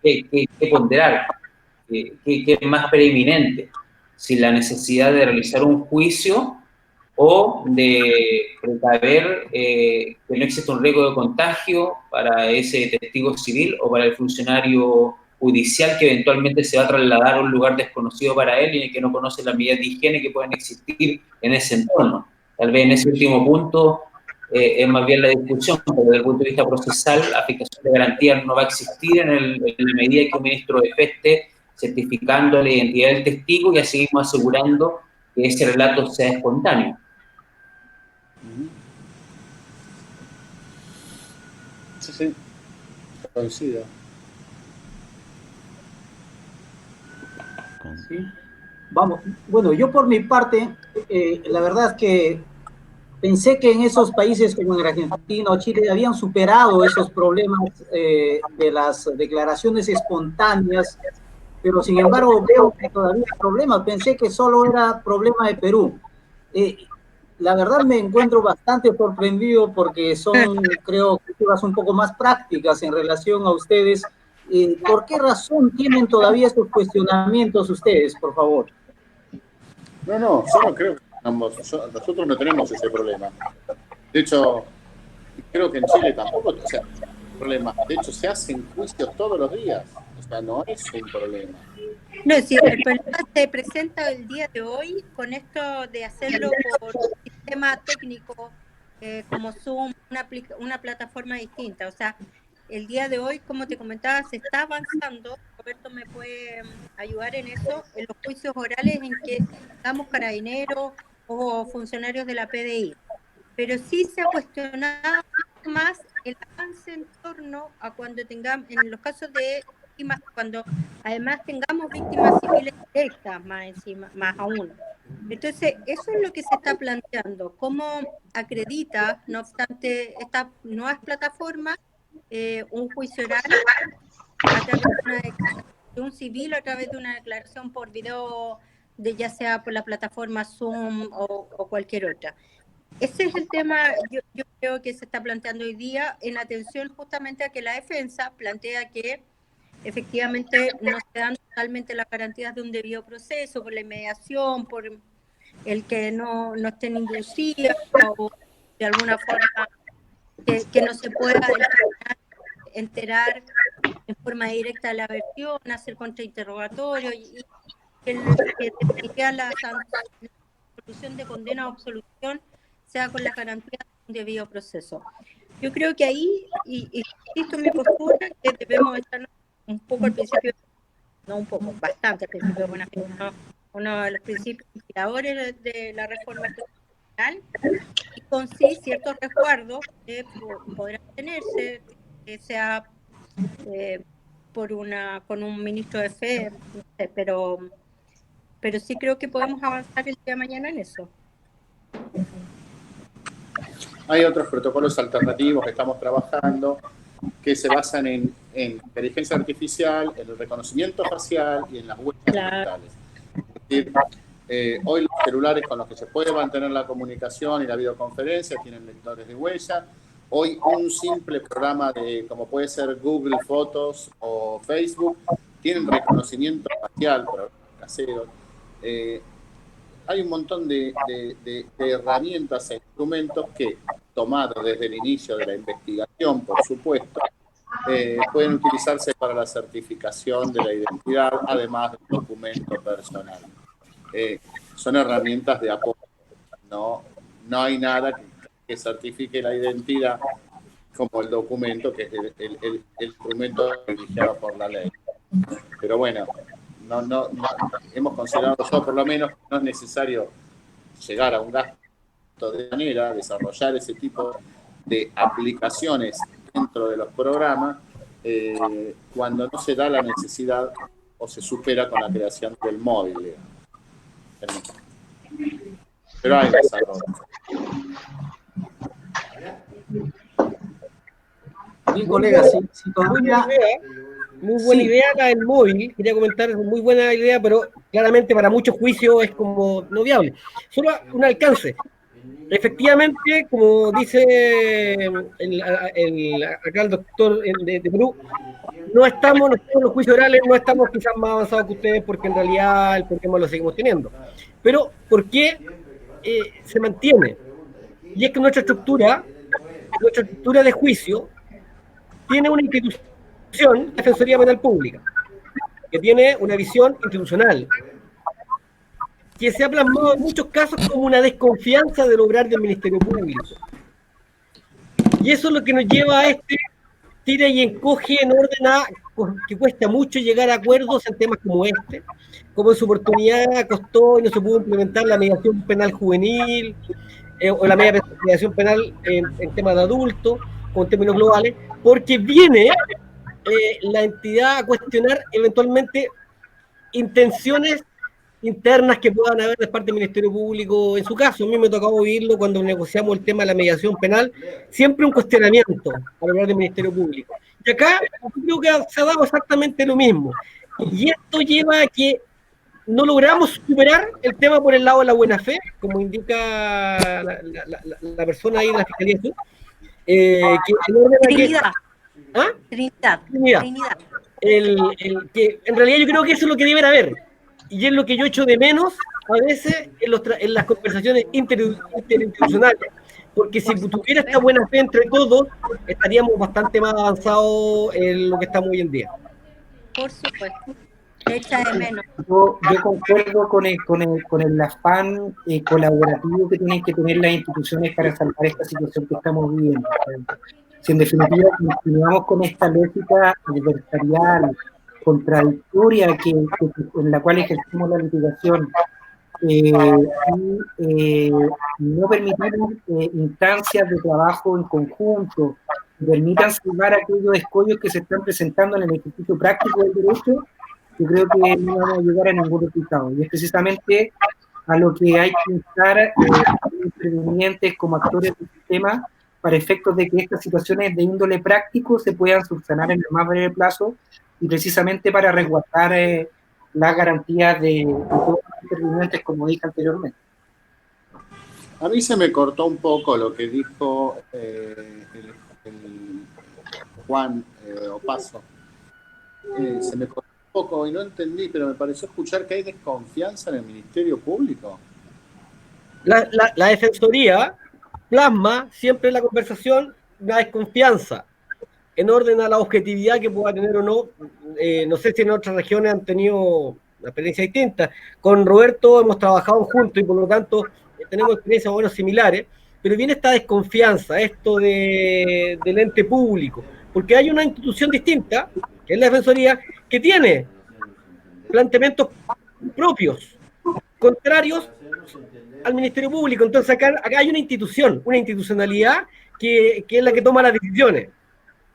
qué ponderar, qué es más preeminente, si la necesidad de realizar un juicio o de precaver que no exista un riesgo de contagio para ese testigo civil o para el funcionario judicial que eventualmente se va a trasladar a un lugar desconocido para él y que no conoce las medidas de higiene que pueden existir en ese entorno. Tal vez en ese último punto es más bien la discusión, pero desde el punto de vista procesal, la aplicación de garantías no va a existir en la medida que un ministro de fe esté certificando la identidad del testigo y así mismo asegurando que ese relato sea espontáneo. Sí, sí, coincido. Sí. Vamos, bueno, yo por mi parte, la verdad es que pensé que en esos países como en Argentina o Chile habían superado esos problemas de las declaraciones espontáneas, pero sin embargo veo que todavía hay problemas. Pensé que solo era problema de Perú. La verdad me encuentro bastante sorprendido porque son, creo, culturas un poco más prácticas en relación a ustedes. ¿Por qué razón tienen todavía estos cuestionamientos ustedes, por favor? No, yo no creo que nosotros no tenemos ese problema. De hecho, creo que en Chile tampoco, o sea, problema. De hecho, se hacen juicios todos los días. O sea, no es un problema. No, sí, el problema se presenta el día de hoy con esto de hacerlo por un sistema técnico como Zoom, una plataforma distinta. O sea, el día de hoy, como te comentaba, se está avanzando. Roberto me puede ayudar en eso, en los juicios orales en que damos carabineros o funcionarios de la PDI. Pero sí se ha cuestionado más el avance en torno a cuando tengamos, en los casos de víctimas, cuando además tengamos víctimas civiles directas más encima, más aún. Entonces, eso es lo que se está planteando, cómo acredita, no obstante, estas nuevas plataformas, un juicio oral a través de un civil, a través de una declaración por video, de ya sea por la plataforma Zoom o cualquier otra. Ese es el tema, yo creo que se está planteando hoy día en atención justamente a que la defensa plantea que efectivamente no se dan totalmente las garantías de un debido proceso, por la inmediación, por el que no estén inducidas o de alguna forma que no se pueda enterar en forma directa de la versión, hacer contrainterrogatorio y que debería la solución de condena o absolución sea con la garantía de un debido proceso. Yo creo que ahí, y esto es mi postura, que debemos estar un poco al principio, no un poco, bastante al principio, bueno, uno de los principios inspiradores de la reforma constitucional, y con sí ciertos resguardos que podrán tenerse, que sea con un ministro de fe, no sé, pero sí creo que podemos avanzar el día de mañana en eso. Hay otros protocolos alternativos que estamos trabajando que se basan en inteligencia artificial, en el reconocimiento facial y en las huellas digitales. Es decir, hoy los celulares con los que se puede mantener la comunicación y la videoconferencia tienen lectores de huella. Hoy un simple programa como puede ser Google Fotos o Facebook tienen reconocimiento facial, programas caseros. Hay un montón de herramientas e instrumentos que, tomados desde el inicio de la investigación, por supuesto, pueden utilizarse para la certificación de la identidad, además del documento personal. Son herramientas de apoyo. No hay nada que certifique la identidad como el documento, que es el instrumento privilegiado por la ley. Pero bueno, no hemos considerado, yo por lo menos, no es necesario llegar a un gasto de manera, desarrollar ese tipo de aplicaciones dentro de los programas cuando no se da la necesidad o se supera con la creación del móvil. Pero hay desarrollo. Bien, colegas, si todavía... Muy buena idea la del móvil, quería comentar, muy buena idea, pero claramente para muchos juicios es como no viable. Solo un alcance. Efectivamente, como dice acá el doctor de Perú, no estamos en los juicios orales, no estamos quizás más avanzados que ustedes porque en realidad el problema lo seguimos teniendo. Pero, ¿por qué se mantiene. Y es que nuestra estructura de juicio tiene una institución, la Defensoría Penal Pública, que tiene una visión institucional, que se ha plasmado en muchos casos como una desconfianza del obrar del Ministerio Público. Y eso es lo que nos lleva a este tira y encoge en orden a que cuesta mucho llegar a acuerdos en temas como este, como en su oportunidad costó y no se pudo implementar la mediación penal juvenil, o la mediación penal en temas de adultos, con términos globales, porque viene la entidad a cuestionar eventualmente intenciones internas que puedan haber de parte del Ministerio Público. En su caso, a mí me tocó oírlo cuando negociamos el tema de la mediación penal, siempre un cuestionamiento al hablar del Ministerio Público. Y acá creo que se ha dado exactamente lo mismo. Y esto lleva a que no logramos superar el tema por el lado de la buena fe, como indica la persona ahí de la Fiscalía Sur, que en orden a Trinidad. ¿Ah? Trinidad. Que en realidad yo creo que eso es lo que deben haber, y es lo que yo echo de menos a veces en las conversaciones interinstitucionales, porque si tuviera esta buena fe entre todos, estaríamos bastante más avanzados en lo que estamos hoy en día. Por supuesto. Echa de menos. Yo concuerdo con el afán colaborativo que tienen que tener las instituciones para salvar esta situación que estamos viviendo. Si en definitiva continuamos con esta lógica adversarial, contradictoria en la cual ejercemos la litigación, y no permitimos instancias de trabajo en conjunto, que permitan salvar aquellos escollos que se están presentando en el ejercicio práctico del derecho, yo creo que no vamos a llegar a ningún resultado. Y es precisamente a lo que hay que instar intervinientes como actores del sistema para efectos de que estas situaciones de índole práctico se puedan subsanar en el más breve plazo, y precisamente para resguardar las garantías de todos los intervinientes, como dije anteriormente. A mí se me cortó un poco lo que dijo el Juan Opaso. Se me cortó un poco y no entendí, pero me pareció escuchar que hay desconfianza en el Ministerio Público. La Defensoría plasma siempre en la conversación una desconfianza en orden a la objetividad que pueda tener o no. No sé si en otras regiones han tenido una experiencia distinta. Con Roberto hemos trabajado juntos y por lo tanto tenemos experiencias buenas similares, pero viene esta desconfianza, esto del ente público, porque hay una institución distinta, que es la Defensoría, que tiene planteamientos propios, contrarios al Ministerio Público. Entonces acá hay una institución, una institucionalidad que es la que toma las decisiones,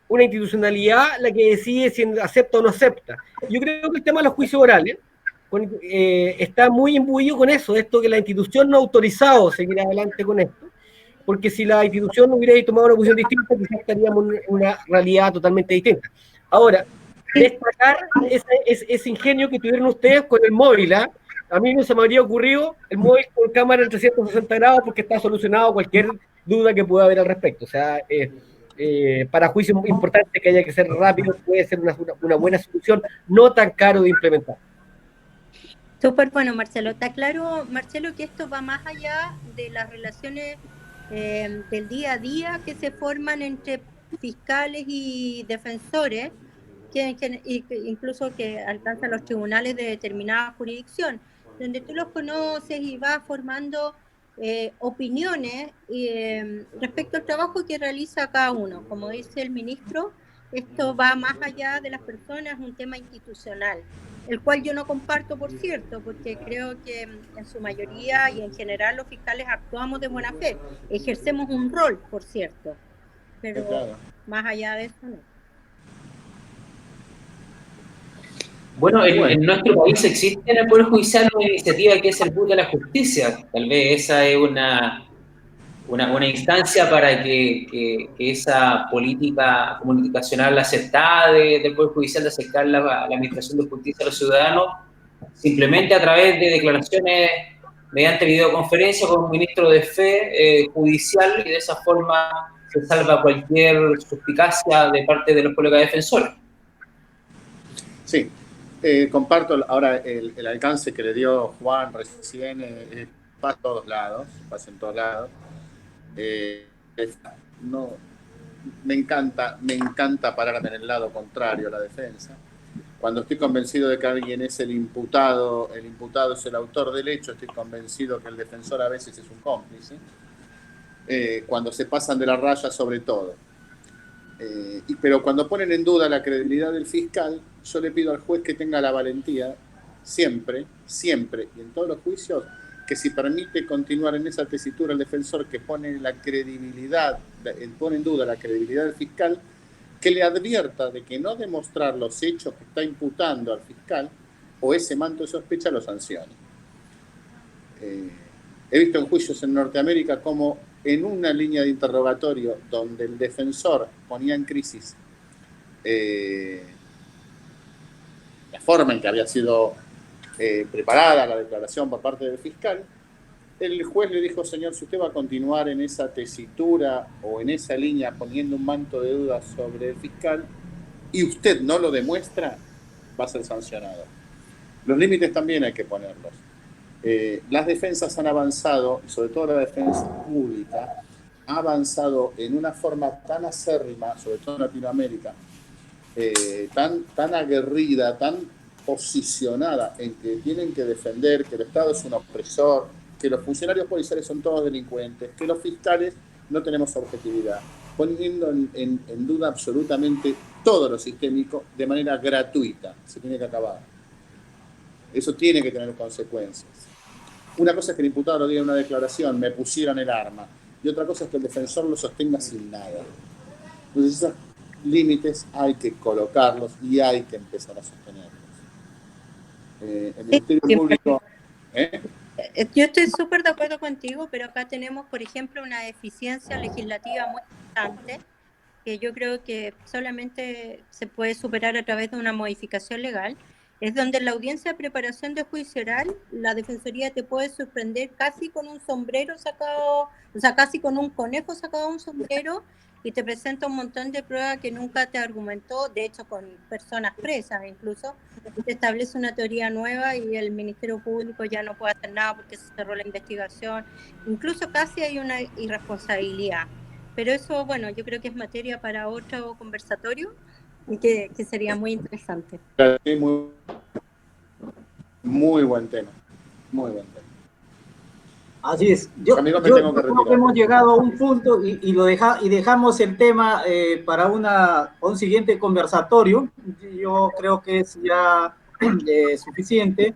una institucionalidad la que decide si acepta o no acepta. Yo creo que el tema de los juicios orales está muy imbuido con eso, esto que la institución no ha autorizado seguir adelante con esto, porque si la institución no hubiera tomado una posición distinta, quizás estaríamos en una realidad totalmente distinta. Ahora, destacar ese ingenio que tuvieron ustedes con el móvil, ¿eh? A mí no se me habría ocurrido el móvil con cámara en 360 grados porque está solucionado cualquier duda que pueda haber al respecto. O sea, para juicios muy importantes que haya que ser rápido, puede ser una buena solución, no tan caro de implementar. Súper bueno, Marcelo. Está claro, Marcelo, que esto va más allá de las relaciones del día a día que se forman entre fiscales y defensores, incluso que alcanzan los tribunales de determinada jurisdicción, donde tú los conoces y vas formando opiniones respecto al trabajo que realiza cada uno. Como dice el ministro, esto va más allá de las personas, es un tema institucional, el cual yo no comparto, por cierto, porque creo que en su mayoría y en general los fiscales actuamos de buena fe, ejercemos un rol, por cierto, pero claro, más allá de eso no. Bueno, en nuestro país existe en el Poder Judicial una iniciativa que es el Bus de la Justicia. Tal vez esa es una instancia para que esa política comunicacional aceptada del Poder Judicial de acercar la administración de justicia a los ciudadanos, simplemente a través de declaraciones mediante videoconferencia con un ministro de fe judicial, y de esa forma se salva cualquier suspicacia de parte de los colegas defensores. Sí. Comparto ahora el alcance que le dio Juan recién. pasa en todos lados. No, me encanta pararme en el lado contrario a la defensa. Cuando estoy convencido de que alguien es el imputado es el autor del hecho, estoy convencido que el defensor a veces es un cómplice. Cuando se pasan de la raya, sobre todo. Pero cuando ponen en duda la credibilidad del fiscal, yo le pido al juez que tenga la valentía, siempre, y en todos los juicios, que si permite continuar en esa tesitura el defensor que pone en duda la credibilidad del fiscal, que le advierta de que no demostrar los hechos que está imputando al fiscal o ese manto de sospecha lo sancione. He visto en juicios en Norteamérica como en una línea de interrogatorio donde el defensor ponía en crisis la forma en que había sido preparada la declaración por parte del fiscal, el juez le dijo: señor, si usted va a continuar en esa tesitura o en esa línea poniendo un manto de dudas sobre el fiscal y usted no lo demuestra, va a ser sancionado. Los límites también hay que ponerlos. Las defensas han avanzado, y sobre todo la defensa pública, ha avanzado en una forma tan acérrima, sobre todo en Latinoamérica, tan aguerrida, tan posicionada en que tienen que defender que el Estado es un opresor, que los funcionarios policiales son todos delincuentes, que los fiscales no tenemos objetividad, poniendo en duda absolutamente todo lo sistémico de manera gratuita. Se tiene que acabar. Eso tiene que tener consecuencias. Una cosa es que el imputado lo diga en una declaración: me pusieron el arma, y otra cosa es que el defensor lo sostenga sin nada. Entonces esos límites hay que colocarlos y hay que empezar a sostenerlos. El Ministerio Público... Yo estoy súper de acuerdo contigo, pero acá tenemos, por ejemplo, una deficiencia legislativa muy importante que yo creo que solamente se puede superar a través de una modificación legal. Es donde en la audiencia de preparación de juicio oral, la Defensoría te puede sorprender casi con un sombrero sacado, o sea, casi con un conejo sacado de un sombrero, y te presenta un montón de pruebas que nunca te argumentó, de hecho con personas presas incluso, y te establece una teoría nueva y el Ministerio Público ya no puede hacer nada porque se cerró la investigación, incluso casi hay una irresponsabilidad. Pero eso, bueno, yo creo que es materia para otro conversatorio y que sería muy interesante. Muy buen tema, muy buen tema. Así es. Yo creo que hemos llegado a un punto y dejamos el tema para un siguiente conversatorio. Yo creo que es ya suficiente.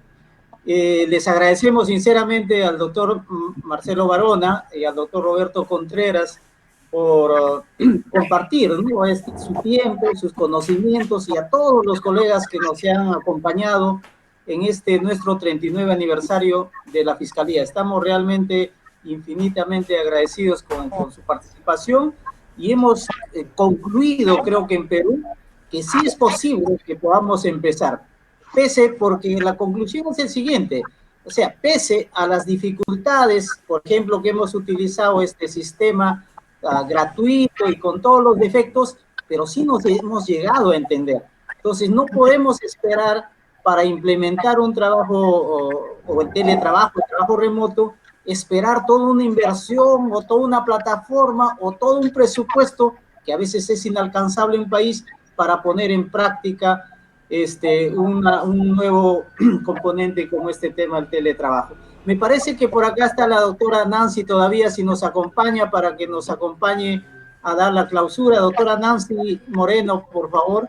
Les agradecemos sinceramente al doctor Marcelo Barona y al doctor Roberto Contreras por compartir, ¿no?, su tiempo, sus conocimientos, y a todos los colegas que nos han acompañado en nuestro 39 aniversario de la Fiscalía. Estamos realmente infinitamente agradecidos con su participación, y hemos concluido, creo que en Perú, que sí es posible que podamos empezar, porque la conclusión es el siguiente: o sea, pese a las dificultades, por ejemplo, que hemos utilizado este sistema gratuito y con todos los defectos, pero sí nos hemos llegado a entender. Entonces no podemos esperar para implementar un trabajo o el teletrabajo, el trabajo remoto, esperar toda una inversión o toda una plataforma o todo un presupuesto que a veces es inalcanzable en un país para poner en práctica un nuevo componente como este tema del teletrabajo. Me parece que por acá está la doctora Nancy todavía, si nos acompaña, para que nos acompañe a dar la clausura. Doctora Nancy Moreno, por favor.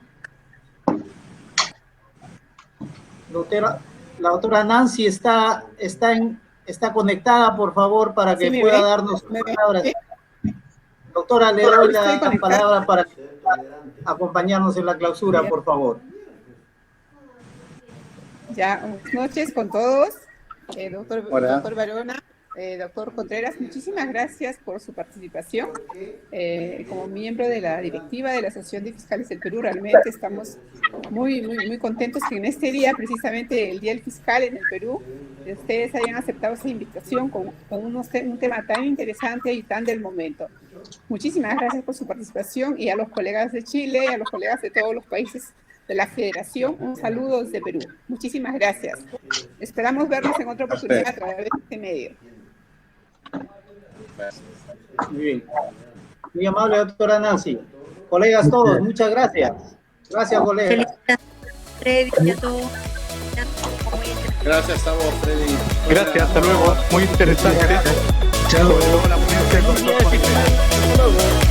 La doctora Nancy está conectada, por favor, para que pueda darnos sus palabras. Doctora, le doy la palabra para acompañarnos en la clausura, por favor. Ya, buenas noches con todos. Doctor Barona, doctor Contreras, muchísimas gracias por su participación. Como miembro de la directiva de la Asociación de Fiscales del Perú, realmente estamos muy contentos que en este día, precisamente el Día del Fiscal en el Perú, ustedes hayan aceptado esa invitación con un tema tan interesante y tan del momento. Muchísimas gracias por su participación, y a los colegas de Chile y a los colegas de todos los países de la Federación, un saludo desde Perú. Muchísimas gracias. Esperamos vernos en otra oportunidad a través de este medio. Muy bien. Muy amable, doctora Nancy. Colegas todos, muchas gracias. Gracias, colegas. Freddy, a todos. Gracias a vos, Freddy. Gracias, hasta luego. Muy interesante. Chao. La ponencia con todos. Hasta luego.